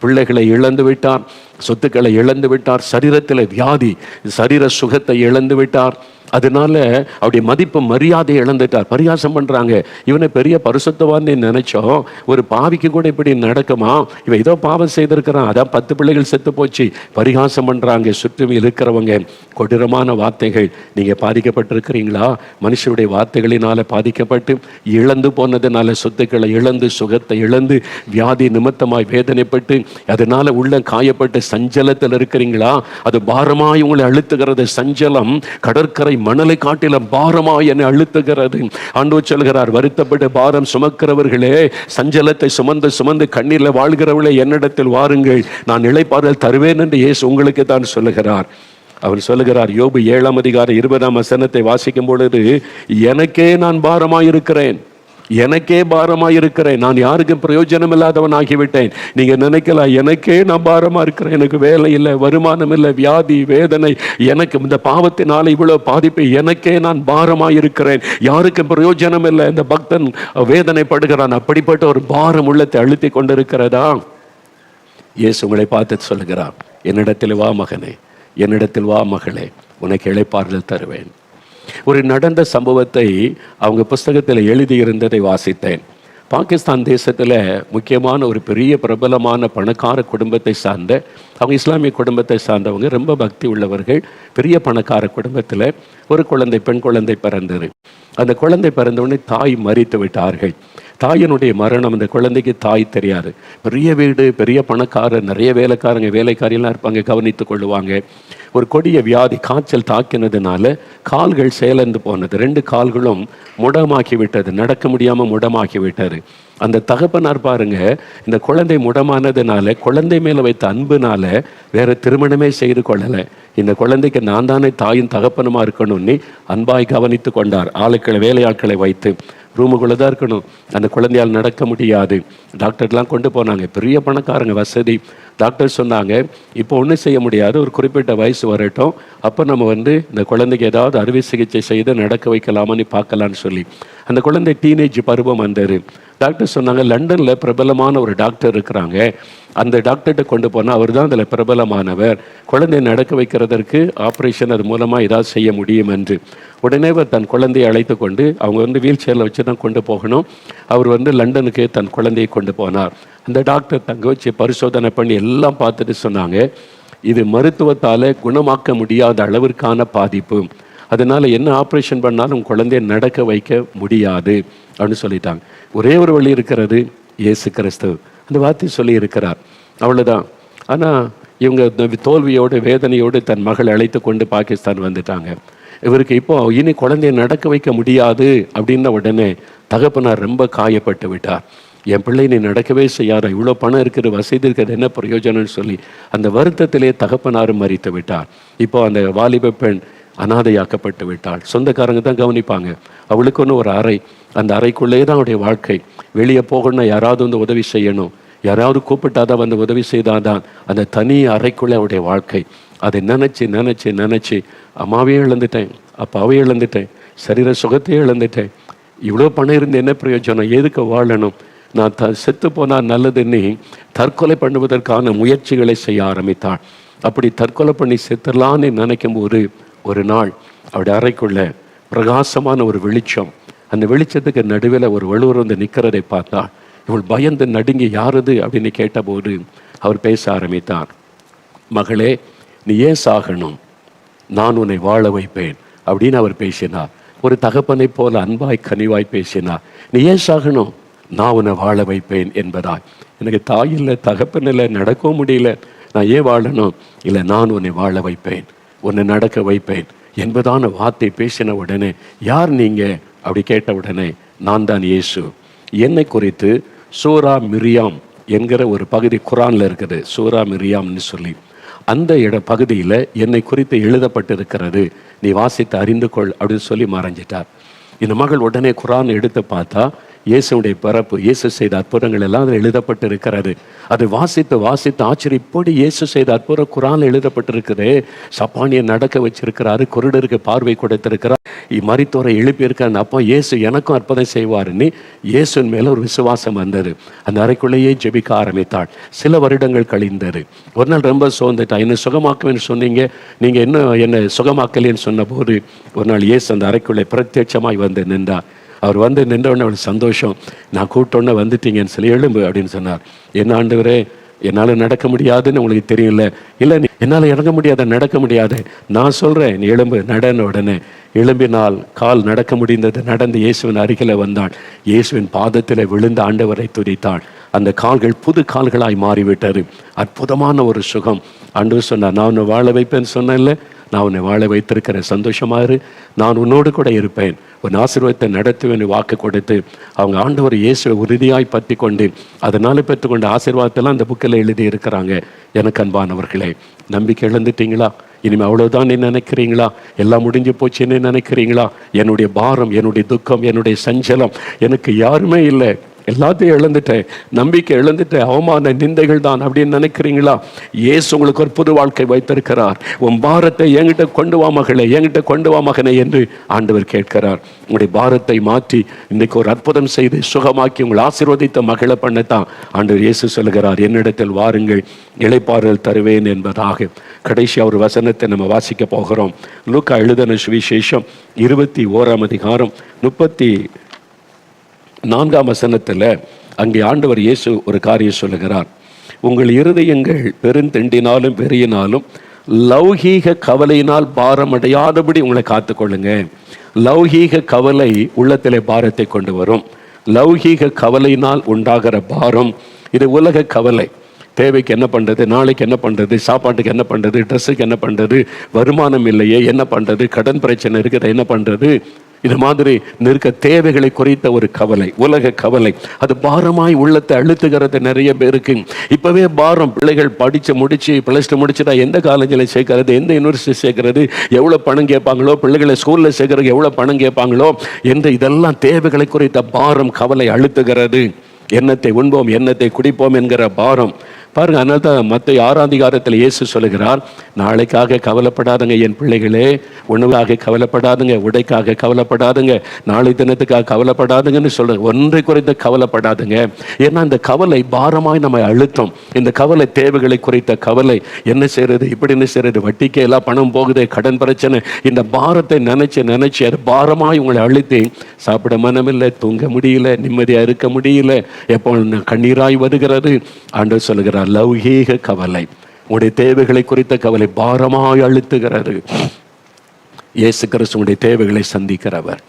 பிள்ளைகளை இழந்து விட்டார், சொத்துக்களை இழந்து விட்டார், சரீரத்தில் வியாதி, சரீர சுகத்தை இழந்து விட்டார். அதனால அவருடைய மதிப்பு மரியாதை இழந்துட்டார். பரிகாசம் பண்றாங்க, இவனை பெரிய பரிசுத்தவான்னு நினைச்சோம், ஒரு பாவிக்கு கூட இப்படி நடக்குமா, இவன் ஏதோ பாவம் செய்திருக்கிறான், அதான் 10 பிள்ளைகள் செத்து போச்சு. பரிகாசம் பண்றாங்க சுற்றி இருக்கிறவங்க. கொடூரமான வார்த்தைகள். நீங்க பாதிக்கப்பட்டிருக்கிறீங்களா? மனுஷனுடைய வார்த்தைகளினால பாதிக்கப்பட்டு இழந்து போனதுனால, சொத்துக்களை இழந்து, சுகத்தை இழந்து, வியாதி நிமித்தமாய் வேதனைப்பட்டு, அதனால உள்ள காயப்பட்டு சஞ்சலத்தில் இருக்கிறீங்களா? அது பாரமாய் உங்களை அழுத்துகிறது. சஞ்சலம் கடற்கரை மணலை காட்டில பாரமாய் என்னை அழுத்துகிறது. ஆண்டவர் சொல்கிறார், வருத்தப்பட்டு பாரம் சுமக்கிறவர்களே, சஞ்சலத்தை சுமந்து சுமந்து கண்ணீரில் வாழ்கிறவர்களே, என்னிடத்தில் வாருங்கள், நான் இளைப்பாறுதல் தருவேன் என்று இயேசு உங்களுக்கு தான் சொல்லுகிறார். அவர் சொல்லுகிறார், யோபு 7ஆம் அதிகாரம் 20ஆம் வசனத்தை வாசிக்கும் பொழுது, எனக்கே நான் பாரமாயிருக்கிறேன், எனக்கே பாரமாயிருக்கிறேன், நான் யாருக்கும் பிரயோஜனம் இல்லாதவன் ஆகிவிட்டேன். நீங்க நினைக்கலாம், எனக்கே நான் பாரமா இருக்கிறேன், எனக்கு வேலை இல்லை, வருமானம் இல்லை, வியாதி, வேதனை, எனக்கு இந்த பாவத்தினால இவ்வளவு பாதிப்பு, எனக்கே நான் பாரமாயிருக்கிறேன், யாருக்கும் பிரயோஜனம் இல்லை. இந்த பக்தன் வேதனைப்படுகிறான். அப்படிப்பட்ட ஒரு பாரம் உள்ளத்தை அழுத்தி கொண்டிருக்கிறதா? இயேசு உங்களை பார்த்து சொல்லுகிறார், என்னிடத்தில் வா மகனே, என்னிடத்தில் வா மகளே, உனக்கு இளைப்பாறுதல் தருவேன். ஒரு நடந்த சம்பவத்தை அவங்க புஸ்தகத்தில் எழுதியிருந்ததை வாசித்தேன். பாகிஸ்தான் தேசத்தில் முக்கியமான ஒரு பெரிய பிரபலமான பணக்கார குடும்பத்தை சார்ந்த, அவங்க இஸ்லாமிய குடும்பத்தை சார்ந்தவங்க, ரொம்ப பக்தி உள்ளவர்கள். பெரிய பணக்கார குடும்பத்தில் ஒரு குழந்தை, பெண் குழந்தை பிறந்தது. அந்த குழந்தை பிறந்தவுடனே தாய் மரித்து விட்டார்கள். தாயினுடைய மரணம், அந்த குழந்தைக்கு தாய் தெரியாது. பெரிய வீடு, பெரிய பணக்காரர், நிறைய வேலைக்காரங்க, வேலைக்காரியெல்லாம் இருப்பாங்க, கவனித்து கொள்ளுவாங்க. ஒரு கொடிய வியாதி, காய்ச்சல் தாக்கினதுனால கால்கள் செயலந்து போனது. 2 கால்களும் முடமாக்கி விட்டது, நடக்க முடியாமல் முடமாக்கி விட்டாரு. அந்த தகப்பனார் பாருங்க, இந்த குழந்தை முடமானதுனால, குழந்தை மேலே வைத்த அன்புனால வேற திருமணமே செய்து கொள்ளலை. இந்த குழந்தைக்கு நான் தானே தாயும் தகப்பனுமா இருக்கணும்னு அன்பாய் கவனித்து கொண்டார். ஆளுக்களை, வேலையாட்களை வைத்து. ரூமுக்குள்ளே தான் இருக்கணும். அந்த குழந்தையால் நடக்க முடியாது. டாக்டர்லாம் கொண்டு போனாங்க, பெரிய பணக்காரங்க, வசதி. டாக்டர் சொன்னாங்க, இப்போ ஒன்றும் செய்ய முடியாது, ஒரு குறிப்பிட்ட வயசு வரட்டும், அப்போ நம்ம இந்த குழந்தைக்கு ஏதாவது அறுவை சிகிச்சை செய்து நடக்க வைக்கலாமான்னு பார்க்கலான்னு சொல்லி. அந்த குழந்தை டீனேஜ் பருவம் வந்தார். டாக்டர் சொன்னாங்க, லண்டனில் பிரபலமான ஒரு டாக்டர் இருக்கிறாங்க, அந்த டாக்டர்கிட்ட கொண்டு போனால் அவர் தான் அதில் பிரபலமானவர், குழந்தையை நடக்க வைக்கிறதற்கு ஆப்ரேஷன் அது மூலமாக ஏதாவது செய்ய முடியும் என்று. உடனே அவர் தன் குழந்தையை அழைத்து கொண்டு, அவங்க வீல் சேரில் வச்சு தான் கொண்டு போகணும், அவர் லண்டனுக்கு தன் குழந்தையை கொண்டு போனார். அந்த டாக்டர் தங்க வச்சு பரிசோதனை பண்ணி எல்லாம் பார்த்துட்டு சொன்னாங்க, இது மருத்துவத்தால் குணமாக்க முடியாத அளவிற்கான பாதிப்பு, அதனால என்ன ஆப்ரேஷன் பண்ணாலும் குழந்தையை நடக்க வைக்க முடியாது அப்படின்னு சொல்லிட்டாங்க. ஒரே ஒரு வழி இருக்கிறது, இயேசு கிறிஸ்து அந்த வார்த்தை சொல்லி இருக்கிறார், அவ்வளோதான். ஆனால் இவங்க தோல்வியோடு, வேதனையோடு தன் மகள் அழைத்து கொண்டு பாகிஸ்தான் வந்துட்டாங்க. இவருக்கு இப்போ இனி குழந்தையை நடக்க வைக்க முடியாது அப்படின்ன உடனே தகப்பனார் ரொம்ப காயப்பட்டு விட்டார். என் பிள்ளை நீ நடக்கவே செய்யாத, இவ்வளோ பணம் இருக்கிற, வசதி இருக்கிறது, என்ன பிரயோஜனம்னு சொல்லி அந்த வருத்தத்திலே தகப்பனாரும் மறித்து விட்டார். இப்போ அந்த வாலிப பெண் அனாதையாக்கப்பட்டு விட்டாள். சொந்தக்காரங்க தான் கவனிப்பாங்க. அவளுக்குன்னு ஒரு அறை, அந்த அறைக்குள்ளே தான் அவருடைய வாழ்க்கை. வெளியே போகணும்னா யாராவது உதவி செய்யணும், யாராவது கூப்பிட்டாதான் உதவி செய்தாதான் அந்த தனி அறைக்குள்ளே அவருடைய வாழ்க்கை. அதை நினச்சி நினச்சி நினச்சி அம்மாவையும் இழந்துட்டேன், அப்பாவையும் இழந்துட்டேன், சரீர சுகத்தையும் இழந்துட்டேன், இவ்வளோ பணம் இருந்து என்ன பிரயோஜனம், எதுக்கு வாழணும், நான் செத்து போனால் நல்லதுன்னு தற்கொலை பண்ணுவதற்கான முயற்சிகளை செய்ய ஆரம்பித்தாள். அப்படி தற்கொலை பண்ணி செத்துடலான்னு நினைக்கும் போது ஒரு நாள் அவருடைய அறைக்குள்ள பிரகாசமான ஒரு வெளிச்சம், அந்த வெளிச்சத்துக்கு நடுவில் ஒரு வலுவர் நிற்கிறதை பார்த்தா இவள் பயந்து நடுங்கி, யாருது அப்படின்னு கேட்டபோது அவர் பேச ஆரம்பித்தார். மகளே, நீ ஏன் சாகணும், நான் உன்னை வாழ வைப்பேன் அப்படின்னு அவர் பேசினார். ஒரு தகப்பனை போல அன்பாய் கனிவாய் பேசினார். நீ ஏன் சாகணும், நான் உன்னை வாழ வைப்பேன் என்பதாய். எனக்கு தாய் இல்லை, தகப்பன் இல்லை, நடக்கவும் முடியல, நான் ஏன் வாழணும்? இல்லை, நான் உன்னை வாழ வைப்பேன், உன்னை நடக்க வைப்பேன் என்பதான வார்த்தை பேசின உடனே, யார் நீங்க அப்படி கேட்ட உடனே, நான் தான் இயேசு. என்னை குறித்து சூரா மிரியாம் என்கிற ஒரு பகுதி குரான்ல இருக்குது, சூரா மிரியாம்னு சொல்லி. அந்த பகுதியில் என்னை குறித்து எழுதப்பட்டிருக்கிறது, நீ வாசித்து அறிந்து கொள் அப்படின்னு சொல்லி மறைஞ்சிட்டார். இந்த மகள் உடனே குரான் எடுத்து பார்த்தா இயேசுடைய பிறப்பு, இயேசு செய்த அற்புதங்கள் எல்லாம் அதில் எழுதப்பட்டிருக்கிறது. அது வாசித்து ஆச்சரியம், இப்படி இயேசு செய்த அற்புதம் குரான் எழுதப்பட்டிருக்குது. சப்பானியை நடக்க வச்சிருக்கிறாரு, குருடருக்கு பார்வை கொடுத்திருக்கிறார், மரித்தோரை எழுப்பியிருக்காரு. அப்போ இயேசு எனக்கும் அற்புதம் செய்வாருன்னு இயேசுவின் மேல ஒரு விசுவாசம் வந்தது. அந்த அறைக்குள்ளேயே ஜெபிக்க ஆரம்பித்தாள். சில வருடங்கள் கழிந்தது. ஒரு நாள் ரொம்ப சோர்ந்துட்டா. என்ன சுகமாக்குவேன்னு சொன்னீங்க, நீங்க என்ன சுகமாக்கலேன்னு சொன்ன போது ஒரு நாள் இயேசு அந்த அறைக்குள்ளே பிரத்யட்சமாய் வந்து நின்றார். அவர் வந்து நின்றவுடனே அவளுக்கு சந்தோஷம். நான் கூப்பிட்டோன்னே வந்துட்டீங்கன்னு சொல்லி, எழும்பு அப்படின்னு சொன்னார். என்ன ஆண்டவரே, என்னால் நடக்க முடியாதுன்னு உங்களுக்கு தெரியல. இல்லை, என்னால் இறங்க முடியாத, நடக்க முடியாது, நான் சொல்கிறேன், நீ எழும்பு நடன. உடனே எழும்பினால் கால் நடக்க முடிந்தது. நடந்து இயேசுவின் அருகில் வந்தாள். இயேசுவின் பாதத்தில் விழுந்த ஆண்டவரை துதித்தாள். அந்த கால்கள் புது கால்களாய் மாறிவிட்டது. அற்புதமான ஒரு சுகம். ஆண்டவர் சொன்னார், நான் உன்னை வாழ வைப்பேன்னு சொன்னேன்ல, நான் உன்னை வாழ வைத்திருக்கிறேன், சந்தோஷமாயிரு, நான் உன்னோடு கூட இருப்பேன், உன் ஆசீர்வாதத்தை நடத்துவேன் வாக்கு கொடுத்து அவங்க ஆண்டவர் இயேசுவை உறுதியாய் பற்றி கொண்டு அதனால் பெற்றுக்கொண்ட ஆசீர்வாதத்தெல்லாம் அந்த புக்கில் எழுதி இருக்கிறாங்க. எனக்கு அன்பானவர்களே, நம்பிக்கை இழந்துட்டீங்களா? இனிமேல் அவ்வளோதான் நீ நினைக்கிறீங்களா? எல்லாம் முடிஞ்சு போச்சுன்னு நினைக்கிறீங்களா? என்னுடைய பாரம், என்னுடைய துக்கம், என்னுடைய சஞ்சலம், எனக்கு யாருமே இல்லை, எல்லாத்தையும் இழந்துட்டேன், நம்பிக்கை இழந்துட்டேன், அவமான நிந்தைகள் தான் அப்படின்னு நினைக்கிறீங்களா? இயேசு உங்களுக்கு ஒரு புது வாழ்க்கை வைத்திருக்கிறார். உன் பாரத்தை என்கிட்ட கொண்டு வா மகளே, என்கிட்ட கொண்டு வா மகனே என்று ஆண்டவர் கேட்கிறார். உங்களுடைய பாரத்தை மாற்றி இன்னைக்கு ஒரு அற்புதம் செய்து சுகமாக்கி உங்களை ஆசீர்வதித்த மகளை பண்ணத்தான் ஆண்டவர் இயேசு சொல்கிறார், என்னிடத்தில் வாருங்கள், இளைப்பாறுதல் தருவேன் என்பதாக. கடைசி ஒரு வசனத்தை நம்ம வாசிக்க போகிறோம். லூக்கா எழுதின சுவிசேஷம் 21ஆம் அதிகாரம் 34ஆம் வசனத்தில் அங்கே ஆண்டவர் இயேசு ஒரு காரியம் சொல்லுகிறார். உங்கள் இருதயங்கள் பெருந்தெண்டினாலும் பெரியினாலும் லௌகீக கவலையினால் பாரமடையாதபடி உங்களை காத்துக்கொள்ளுங்க. லௌகீக கவலை உள்ளத்திலே பாரத்தை கொண்டு வரும். லௌகீக கவலையினால் உண்டாகிற பாரம் இது உலக கவலை. தேவைக்கு என்ன பண்ணுறது, நாளைக்கு என்ன பண்ணுறது, சாப்பாட்டுக்கு என்ன பண்ணுறது, ட்ரெஸ்ஸுக்கு என்ன பண்ணுறது, வருமானம் இல்லையே என்ன பண்ணுறது, கடன் பிரச்சனை இருக்குது என்ன பண்ணுறது, இது மாதிரி நிற்க தேவைகளை குறித்த ஒரு கவலை, உலக கவலை, அது பாரமாய் உள்ளத்தை அழுத்துகிறது நிறைய பேருக்கு. இப்பவே பாரம். பிள்ளைகள் படிச்சு முடிச்சு +2 முடிச்சுட்டா எந்த காலேஜில் சேர்க்கறது, எந்த யூனிவர்சிட்டி சேர்க்கறது, எவ்வளோ பணம் கேட்பாங்களோ, பிள்ளைகளை ஸ்கூலில் சேர்க்கறதுக்கு எவ்வளோ பணம் கேட்பாங்களோ என்று இதெல்லாம் தேவைகளை குறித்த பாரம், கவலை அழுத்துகிறது. எண்ணத்தை உண்போம், எண்ணத்தை குடிப்போம் என்கிற பாரம் பாருங்க. அதனால தான் மத்திய 6ஆம் அதிகாரத்தில் இயேசு சொல்லுகிறார், நாளைக்காக கவலைப்படாதுங்க என் பிள்ளைகளே, உணவுக்காக கவலைப்படாதுங்க, உடைக்காக கவலைப்படாதுங்க, நாளை தினத்துக்காக கவலைப்படாதுங்கன்னு சொல்ற. ஒன்றை குறித்து கவலைப்படாதுங்க. ஏன்னா இந்த கவலை பாரமாய் நம்ம அழுத்தம். இந்த கவலை தேவைகளை குறித்த கவலை. என்ன செய்யறது, இப்படி என்ன செய்யறது, வட்டிக்கு எல்லாம் பணம் போகுது, கடன் பிரச்சனை, இந்த பாரத்தை நினைச்சு அது பாரமாய் உங்களை அழுத்தி சாப்பிட மனமில்லை, தூங்க முடியல, நிம்மதியா இருக்க முடியல, எப்போ கண்ணீராய் வருகிறது. ஆண்டவர் சொல்லுகிறார், லௌகீக கவலை, உங்களுடைய தேவைகளை குறித்த கவலை பாரமாய் அழுத்துகிறது. இயேசு கிறிஸ்து உங்களுடைய தேவைகளை சந்திக்கிறவர்.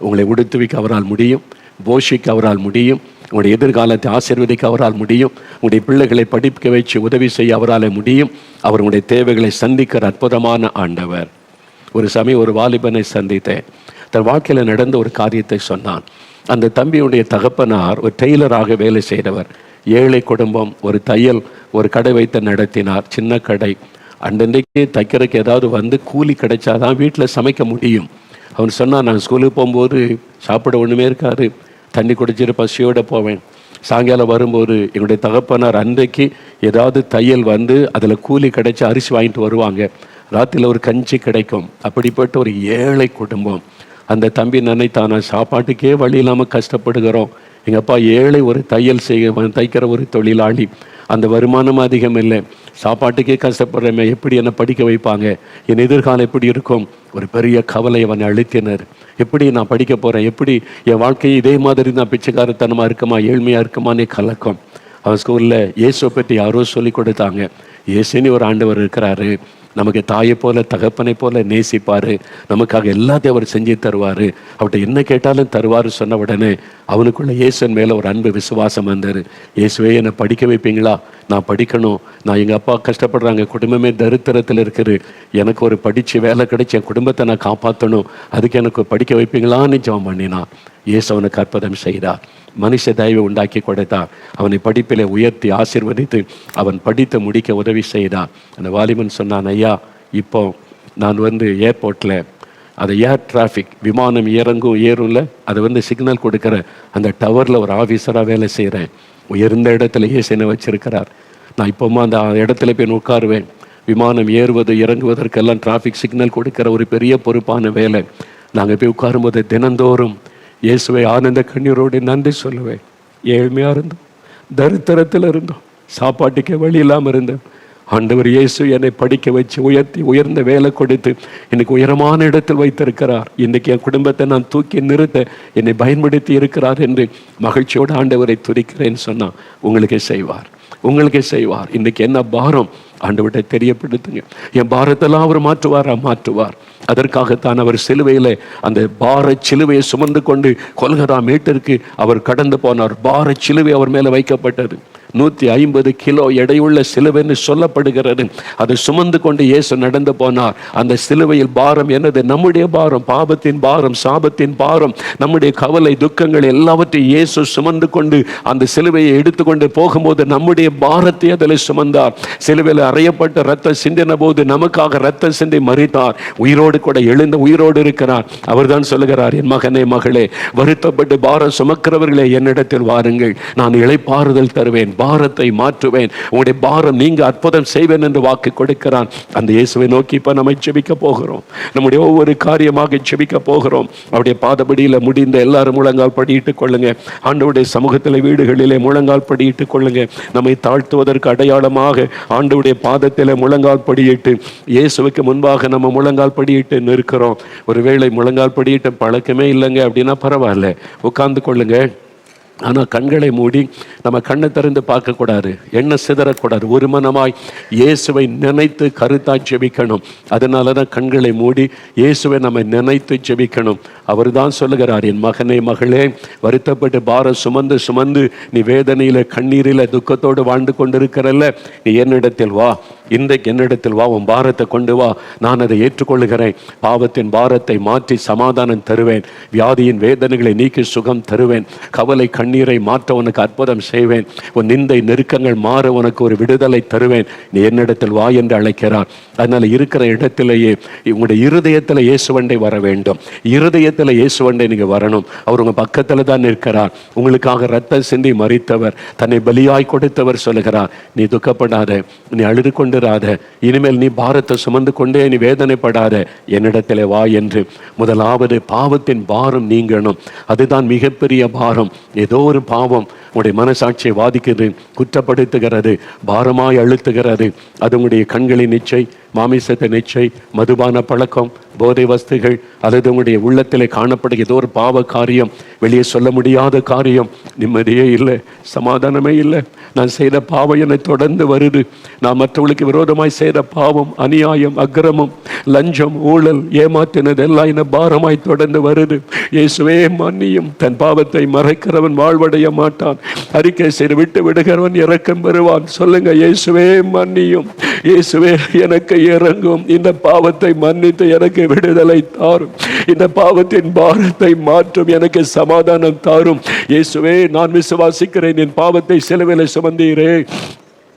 உங்களை உடுத்துவிக்க அவரால் முடியும், போஷிக்க அவரால் முடியும், உங்களுடைய எதிர்காலத்தை ஆசீர்வதிக்க அவரால் முடியும், உங்களுடைய பிள்ளைகளை படிக்க வச்சு உதவி செய்ய அவரால் முடியும். அவர் உங்களுடைய தேவைகளை சந்திக்கிற அற்புதமான ஆண்டவர். ஒரு சமயம் ஒரு வாலிபனை சந்தித்தேன். தன் வாழ்க்கையில் நடந்த ஒரு காரியத்தை சொன்னான். அந்த தம்பியுடைய தகப்பனார் ஒரு டெய்லராக வேலை செய்தவர். ஏழை குடும்பம், ஒரு தையல் ஒரு கடை வைத்து நடத்தினார், சின்ன கடை. அன்றைக்கு தைக்கிறதுக்கு ஏதாவது வந்து கூலி கிடைச்சாதான் வீட்டில் சமைக்க முடியும். அவன் சொன்னான், நான் ஸ்கூலுக்கு போகும்போது சாப்பிட ஒன்றுமே இருக்காது, தண்ணி குடிச்சிட்டு பசியோடு போவேன். சாயங்காலம் வரும்போது என்னுடைய தகப்பனார் அன்றைக்கு ஏதாவது தையல் வந்து அதில் கூலி கிடைச்சி அரிசி வாங்கிட்டு வருவாங்க. ராத்திரியில் ஒரு கஞ்சி கிடைக்கும். அப்படிப்பட்ட ஒரு ஏழை குடும்பம். அந்த தம்பி நினைத்தான, சாப்பாட்டுக்கே வழி இல்லாமல் கஷ்டப்படுகிறோம், எங்கள் அப்பா ஏழை, ஒரு தைக்கிற ஒரு தொழிலாளி, அந்த வருமானம் அதிகம் இல்லை, சாப்பாட்டுக்கே கஷ்டப்படுறேன், எப்படி என்னை படிக்க வைப்பாங்க, என் எதிர்காலம் எப்படி இருக்கும், ஒரு பெரிய கவலை அவனை அழுத்தினர். எப்படி நான் படிக்க போகிறேன், எப்படி என் வாழ்க்கையை இதே மாதிரி நான் பிச்சைக்காரத்தனமாக இருக்குமா, ஏழ்மையாக இருக்குமானே கலக்கம். அவன் ஸ்கூலில் இயேசுவை பற்றி யாரோ சொல்லி கொடுத்தாங்க. இயேசுன்னு ஒரு ஆண்டவர் இருக்கிறாரு, நமக்கு தாயை போல தகப்பனை போல நேசிப்பார், நமக்காக எல்லாத்தையும் அவர் செஞ்சு தருவார், அவர்கிட்ட என்ன கேட்டாலும் தருவார் சொன்ன உடனே அவனுக்குள்ள இயேசுவின் மேலே ஒரு அன்பு விசுவாசம் வந்தார். இயேசுவே என்னை படிக்க வைப்பீங்களா? நான் படிக்கணும், நான் எங்கள் அப்பா கஷ்டப்படுறாங்க, குடும்பமே தரித்திரத்தில் இருக்குது, எனக்கு ஒரு படித்து வேலை கிடைச்சி என் குடும்பத்தை நான் காப்பாற்றணும், அதுக்கு எனக்கு படிக்க வைப்பீங்களான்னு ஜெபம் பண்ணினான். இயேசு அவனுக்கு அற்புதம் செய்தார், மனுஷ தயவை உண்டாக்கி கொடுத்தார், அவனை படிப்பிலே உயர்த்தி ஆசீர்வதித்து அவன் படித்து முடிக்க உதவி செய்தார். அந்த வாலிபன் சொன்னான், ஐயா இப்போ நான் ஏர்போர்ட்டில் அது ஏர் டிராஃபிக் விமானம் ஏறும்ல, அதை சிக்னல் கொடுக்குற அந்த டவரில் ஒரு ஆஃபீஸராக வேலை செய்கிறேன். உயர்ந்த இடத்துல இயேசுனை வச்சிருக்கிறார். நான் இப்போமா அந்த இடத்துல போய் உட்காருவேன். விமானம் ஏறுவது இறங்குவதற்கெல்லாம் டிராஃபிக் சிக்னல் கொடுக்குற ஒரு பெரிய பொறுப்பான வேலை. நாங்கள் போய் உட்காரும்போது தினந்தோறும் இயேசுவை ஆனந்த கண்ணீரோடு நன்றி சொல்லுவேன். ஏழ்மையாக இருந்தோம், தரித்திரத்தில் இருந்தோம், சாப்பாட்டுக்கே வழி இல்லாமல் இருந்தேன். ஆண்டவர் இயேசு என்னை படிக்க வச்சு உயர்த்தி உயர்ந்த வேலை கொடுத்து எனக்கு உயரமான இடத்தில் வைத்திருக்கிறார். இன்றைக்கு என் குடும்பத்தை நான் தூக்கி நிறுத்த என்னை பயன்படுத்தி இருக்கிறார் என்று மகிழ்ச்சியோடு ஆண்டவரை துதிக்கிறேன்னு சொன்னால் உங்களுக்கே செய்வார், உங்களுக்கே செய்வார். இன்றைக்கி என்ன பாரம் ஆண்டவர்கிட்ட தெரியப்படுத்துங்க. என் பாரத்தெல்லாம் அவர் மாற்றுவார். அதற்காகத்தான் அவர் சிலுவையில் அந்த பார சிலுவையை சுமந்து கொண்டு கொல்கத்தா மேட்டிற்கு அவர் கடந்து போனார். பார சிலுவை அவர் மேலே வைக்கப்பட்டது. 150 கிலோ எடையுள்ள சிலுவைன்னு சொல்லப்படுகிறது. அதை சுமந்து கொண்டு இயேசு நடந்து போனார். அந்த சிலுவையில் பாரம் என்னது? நம்முடைய பாரம், பாவத்தின் பாரம், சாபத்தின் பாரம், நம்முடைய கவலை துக்கங்கள் எல்லாவற்றையும் இயேசு சுமந்து கொண்டு அந்த சிலுவையை எடுத்துக்கொண்டு போகும்போது நம்முடைய பாரத்தை அதில் சுமந்தார். சிலுவையில் அறையப்பட்ட ரத்தம் சிந்தின போது நமக்காக ரத்தம் சிந்தி மரித்தார். உயிரோடு கூட எழுந்த உயிரோடு இருக்கிறார். அவர் தான் சொல்லுகிறார், என் மகனே மகளே, வருத்தப்பட்டு பாரம் சுமக்கிறவர்களே என்னிடத்தில் வாருங்கள், நான் இளைப்பாறுதல் தருவேன், பாரத்தை மாற்றுவேன், உங்களுடைய பாரம் நீங்க அற்புதம் செய்வேன் என்று வாக்கு கொடுக்கிறான். அந்த இயேசுவை நோக்கி இப்ப நம்ம ஜெபிக்க போகிறோம். நம்முடைய ஒவ்வொரு காரியமாக ஜெபிக்க போகிறோம். அவருடைய பாதபடியில் முடிந்த எல்லாரும் முழங்கால் படியிட்டுக் கொள்ளுங்க. ஆண்டவருடைய சமூகத்தில் வீடுகளிலே முழங்கால் படியிட்டுக் கொள்ளுங்க. நம்மை தாழ்த்துவதற்கு அடையாளமாக ஆண்டவருடைய பாதத்தில் முழங்கால் படியிட்டு இயேசுவுக்கு முன்பாக நம்ம முழங்கால் படியிட்டு நிற்கிறோம். ஒருவேளை முழங்கால் படியிட்ட பழக்கமே இல்லைங்க அப்படின்னா பரவாயில்ல, உட்கார்ந்து கொள்ளுங்க. ஆனால் கண்களை மூடி நம்ம கண்ணை திறந்து பார்க்கக்கூடாது, எண்ணெய் சிதறக்கூடாது. ஒரு மனமாய் இயேசுவை நினைத்து கருத்தாய் ஜெபிக்கணும். அதனால தான் கண்களை மூடி இயேசுவை நம்ம நினைத்து ஜெபிக்கணும். அவர் தான் சொல்லுகிறார், என் மகனே மகளே, வருத்தப்பட்டு பாரம் சுமந்து சுமந்து நீ வேதனையில் கண்ணீரில் துக்கத்தோடு வாழ்ந்து கொண்டிருக்கிறல்ல, நீ என்னிடத்தில் வா, இன்றைக்கு என்னிடத்தில் வா, உன் பாரத்தை கொண்டு வா, நான் அதை ஏற்றுக்கொள்ளுகிறேன். பாவத்தின் பாரத்தை மாற்றி சமாதானம் தருவேன், வியாதியின் வேதனைகளை நீக்கி சுகம் தருவேன், கவலை கண்ணீரை மாற்ற உனக்கு அற்புதம் செய்வேன், உன் நிந்தை நெருக்கங்கள் மாற உனக்கு ஒரு விடுதலை தருவேன், நீ என்னிடத்தில் வா என்று அழைக்கிறார். அதனால இருக்கிற இடத்திலேயே உங்களுடைய இருதயத்தில் இயேசுவண்டை வர வேண்டும். இருதயத்தில் இயேசுவண்டை நீங்க வரணும். அவர் உங்க பக்கத்தில் தான் இருக்கிறார். உங்களுக்காக ரத்தம் சிந்தி மரித்தவர், தன்னை பலியாய் கொடுத்தவர் சொல்லுகிறார், நீ துக்கப்படாத, நீ அழுது கொண்டிராத, இனிமேல் நீ பாரத்தை சுமந்து கொண்டே நீ வேதனைப்படாத, என்னிடத்தில் வா என்று. முதலாவது பாவத்தின் பாரம் நீங்கணும். அதுதான் மிகப்பெரிய பாரம். ஏதோ ஒரு பாவம் உங்களுடைய மனசாட்சியை வாதிக்கிறது, குற்றப்படுத்துகிறது, பாரமாய் அழுத்துகிறது. அது உங்களுடைய கண்களின் இச்சை, மாமிசத்தை நிச்சை, மதுபான பழக்கம், போதை வஸ்துகள், அல்லது உங்களுடைய உள்ளத்திலே காணப்படுகிற ஏதோ ஒரு பாவ காரியம், வெளியே சொல்ல முடியாத காரியம், நிம்மதியே இல்லை, சமாதானமே இல்லை. நான் செய்த பாவம் என்னை தொடர்ந்து வருது. நான் மற்றவர்களுக்கு விரோதமாய் செய்த பாவம், அநியாயம், அக்கிரமம், லஞ்சம், ஊழல், ஏமாற்றினது எல்லாம் என்ன பாரமாய் தொடர்ந்து வருது. இயேசுவே மன்னியும். தன் பாவத்தை மறைக்கிறவன் வாழ்வடைய மாட்டான், அறிக்கை செய்து விட்டு விடுகிறவன் இரக்கம் பெறுவான். சொல்லுங்க, இயேசுவே மன்னியும், இயேசுவே எனக்கு இறங்கும், இந்த பாவத்தை மன்னித்து எனக்கு விடுதலை தாரும், இந்த பாவத்தின் பாரத்தை மாற்றும், எனக்கு சமாதானம் தாரும். இயேசுவே நான் விசுவாசிக்கிறேன், என் பாவத்தை சிலுவையில் சுமந்தீரே,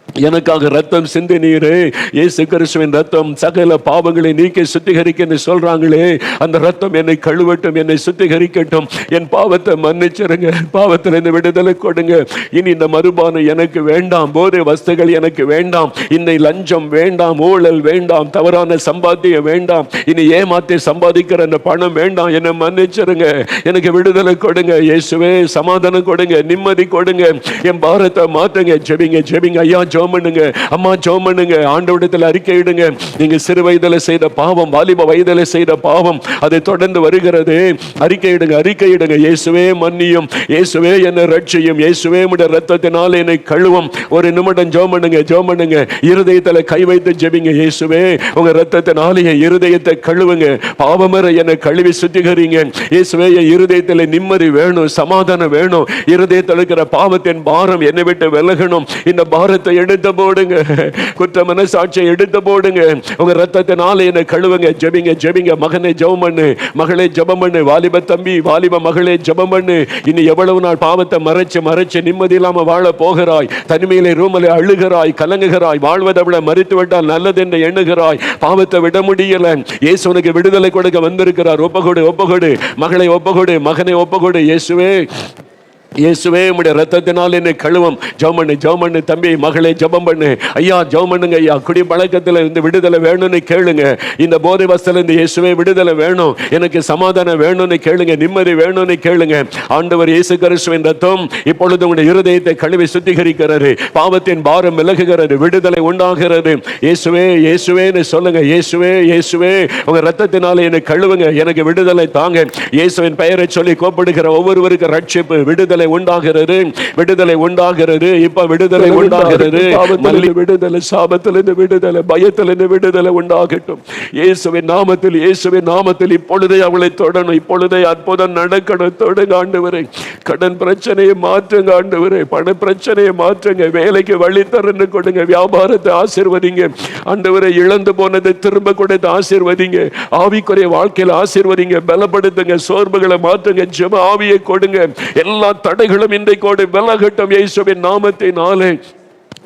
எனக்காக ரத்தம் சிந்தினீரே, இயேசு கிறிஸ்துவின் ரத்தம் சகல பாவங்களை நீக்கி சுத்திகரிக்க சொல்றாங்களே, அந்த ரத்தம் என்னை கழுவட்டும், என்னை சுத்திகரிக்கட்டும், என் பாவத்தை மன்னிச்சிருங்க, பாவத்திலிருந்து விடுதலை கொடுங்க. இனி இந்த மதுபானம் எனக்கு வேண்டாம், போதை வஸ்துகள் எனக்கு வேண்டாம், இன்னை லஞ்சம் வேண்டாம், ஊழல் வேண்டாம், தவறான சம்பாத்தியம் வேண்டாம், இனி ஏமாத்தி சம்பாதிக்கிற அந்த பணம் வேண்டாம், என்னை மன்னிச்சிருங்க, எனக்கு விடுதலை கொடுங்க. இயேசுவே சமாதானம் கொடுங்க, நிம்மதி கொடுங்க, என் பாரத்தை மாற்றுங்க. ஜெபிங்க ஜெபிங்க ஐயா, ஜெபம் பண்ணுங்க, அம்மா ஜெபம் பண்ணுங்க. ஆண்டவரிடத்தில் அறிக்கையிடுங்க. நீங்க சிறு வயதில் செய்த பாவம், வாலிப வயதில் செய்த பாவம் அதை தொடர்ந்து வருகிறது. அறிக்கையிடுங்க, அறிக்கையிடுங்க. இயேசுவே மன்னியும், இயேசுவே என்னை ரட்சியும், இயேசுவே உம்முடைய இரத்தத்தினால் என்னை கழுவும். ஒரு நிமிடம் ஜெபம் பண்ணுங்க, ஜெபம் பண்ணுங்க. இருதயத்தில் கை வைத்து ஜெபிங்க. இயேசுவே உங்க இரத்தத்தினால் என் இருதயத்தை கழுவுங்க, பாவமர என்னை கழுவி சுத்திகரிங்க. இயேசுவே என் இருதயத்தில் நிம்மதி வேணும், சமாதானம் வேணும். இருதயத்தில் இருக்கிற பாவத்தின் பாரம் என்னை விட்டு விலகணும். இந்த பாரத்தை எடுத்து போடுங்க, குற்ற மனசாட்சியை எடுத்து போடுங்க. உங்க ரத்தத்தினால என்னை கழுவுங்க. ஜெபிங்க, ஜெபிங்க. மகனை ஜெபம் பண்ணு, மகளே ஜெபம் பண்ணு. வாலிப தம்பி, வாலிப மகளே ஜெபம் பண்ணு. இனி எவ்வளவு நாள் பாவத்தை மறைச்சு மறைச்சு நிம்மதி இல்லாம வாழ போகிறாய்? தனிமையிலே ரூமில் அழுகிறாய், கலங்குகிறாய். வாழ்வதை விட மறித்து விட்டால் நல்லது என்று எண்ணுகிறாய். பாவத்தை விட முடியல. இயேசு உனக்கு விடுதலை கொடுக்க வந்திருக்கிறார். ஒப்புக்கொடு, ஒப்புக்கொடு. மகளை ஒப்புக்கொடு, மகனை ஒப்புக்கொடு. இயேசுவே, இயேசுவே உம்முடைய இரத்தத்தினால் என்னை கழுவும். ஜெபம் பண்ணு, ஜெபம் பண்ணு தம்பி, மகளே ஜெபம் பண்ணு. ஐயா ஜெபம் பண்ணுங்க ஐயா. குடி பழக்கத்தில் இந்த விடுதலை வேணும்னு கேளுங்க. இந்த போதை வஸ்துல இந்த இயேசுவே விடுதலை வேணும், எனக்கு சமாதானம் வேணும்னு கேளுங்க, நிம்மதி வேணும்னு கேளுங்க. ஆண்டவர் இயேசு கிறிஸ்துவின் இரத்தம் இப்பொழுது உங்களுடைய இருதயத்தை கழுவி சுத்திகரிக்கிறது. பாவத்தின் பாரம் விலகுகிறது, விடுதலை உண்டாகிறது. இயேசுவே, இயேசுவேன்னு சொல்லுங்க. இயேசுவே, இயேசுவே உங்க இரத்தத்தினால என்னை கழுவுங்க, எனக்கு விடுதலை தாங்க. இயேசுவின் பெயரை சொல்லி கூப்பிடுகிற ஒவ்வொருவருக்கு ரட்சிப்பு, விடுதலை உண்டாகிறது, விடுதலை உண்டாகிறது. இப்ப விடுதலை உண்டாகிறது. விடுதலை, சாபத்திலிருந்து விடுதலை, பயத்திலிருந்து விடுதலை உண்டாகட்டும். இயேசுவின் நாமத்தில், இயேசுவின் நாமத்தில் இப்பொழுதே அவளை தொடணும். இப்பொழுதே அற்புதம் நடக்கணும். தொடுங்க ஆண்டவரே. கடன் பிரச்சனையை மாற்றுங்க ஆண்டவரே. பண பிரச்சனையை மாற்றுங்க. வேலைக்கு வழி தரன்னு கொடுங்க. வியாபாரத்தை ஆசீர்வதிங்க ஆண்டவரே. இழந்து போனதை திரும்ப கொடுத்து ஆசீர்வதிங்க. ஆவிக்குரிய வாழ்க்கையில் ஆசீர்வதிங்க, பலப்படுத்துங்க. சோர்வுகளை மாற்றுங்க. ஜெப ஆவியை கொடுங்க. எல்லா தடைகளும் இன்றைக்கோடு விலகட்டும் இயேசுவின் நாமத்தினாலே.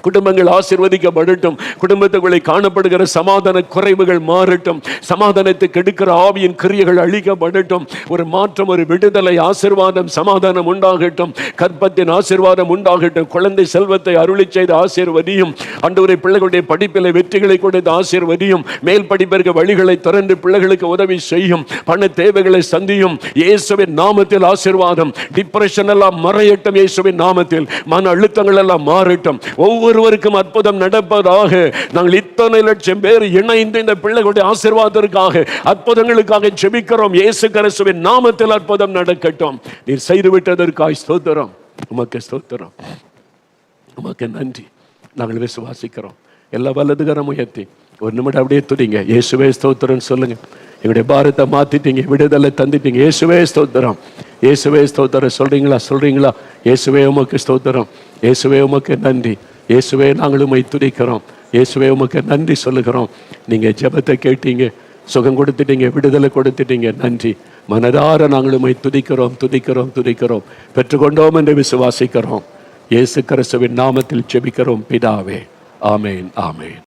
குடும்பங்கள் ஆசீர்வதிக்கப்படட்டும். குடும்பத்துக்குள்ளே காணப்படுகிற சமாதான குறைவுகள் மாறட்டும். சமாதானத்தை கெடுக்கிற ஆவியின் கிரியைகள் அழிக்கப்படட்டும். ஒரு மாற்றம், ஒரு விடுதலை, ஆசீர்வாதம், சமாதானம் உண்டாகட்டும். கற்பத்தின் ஆசீர்வாதம் உண்டாகட்டும். குழந்தை செல்வத்தை அருளி செய்த ஆசீர்வதியும். ஆண்டவரே, பிள்ளைகளுடைய படிப்பில் வெற்றிகளை கொடுத்து ஆசீர்வதியும். மேல் படிப்பிற்கு வழிகளை திறந்து பிள்ளைகளுக்கு உதவி செய்யும். பண தேவைகளை சந்தியும் இயேசுவின் நாமத்தில். ஆசீர்வாதம். டிப்ரெஷன் எல்லாம் மறையட்டும் இயேசுவின் நாமத்தில். மன அழுத்தங்கள் எல்லாம் மாறட்டும். ஒவ்வொருவருக்கும் அற்புதம் நடப்பதாக. நாங்கள் இத்தனை லட்சம் பேர் இணைந்து இந்த பிள்ளைகளுடைய ஆசீர்வாதத்திற்காக, அற்புதங்களுக்காக ஜெபிக்கிறோம். இயேசு கிறிஸ்துவின் நாமத்தில் அற்புதம் நடக்கட்டும். நீர் செய்து விட்டதற்காய் ஸ்தோத்திரம். உமக்கு ஸ்தோத்திரம், உமக்கு நன்றி. நாங்கள் விசுவாசிக்கிறோம். எல்லா வலதுகரம் உயர்த்தி ஒரு நிமிடம் அப்படியே துடிங்க. இயேசுவே ஸ்தோத்திரம் சொல்லுங்க. எங்களுடைய பாரத்தை மாத்திட்டீங்க, விடுதலை தந்துட்டீங்க. இயேசுவே ஸ்தோத்திரம், இயேசுவே ஸ்தோத்திரம். சொல்றீங்களா, சொல்றீங்களா? இயேசுவே உமக்கு ஸ்தோத்திரம், இயேசுவே உமக்கு நன்றி, இயேசுவே நாங்கள் உம்மை துதிக்கிறோம், இயேசுவே உமக்கு நன்றி சொல்லுகிறோம். நீங்கள் ஜெபத்தை கேட்டீங்க, சுகம் கொடுத்துட்டீங்க, விடுதலை கொடுத்துட்டீங்க. நன்றி. மனதார நாங்கள் உம்மை துதிக்கிறோம், துதிக்கிறோம், துதிக்கிறோம். பெற்றுக்கொண்டோம் என்று விசுவாசிக்கிறோம். இயேசு கிறிஸ்துவின் நாமத்தில் ஜெபிக்கிறோம் பிதாவே. ஆமேன், ஆமேன்.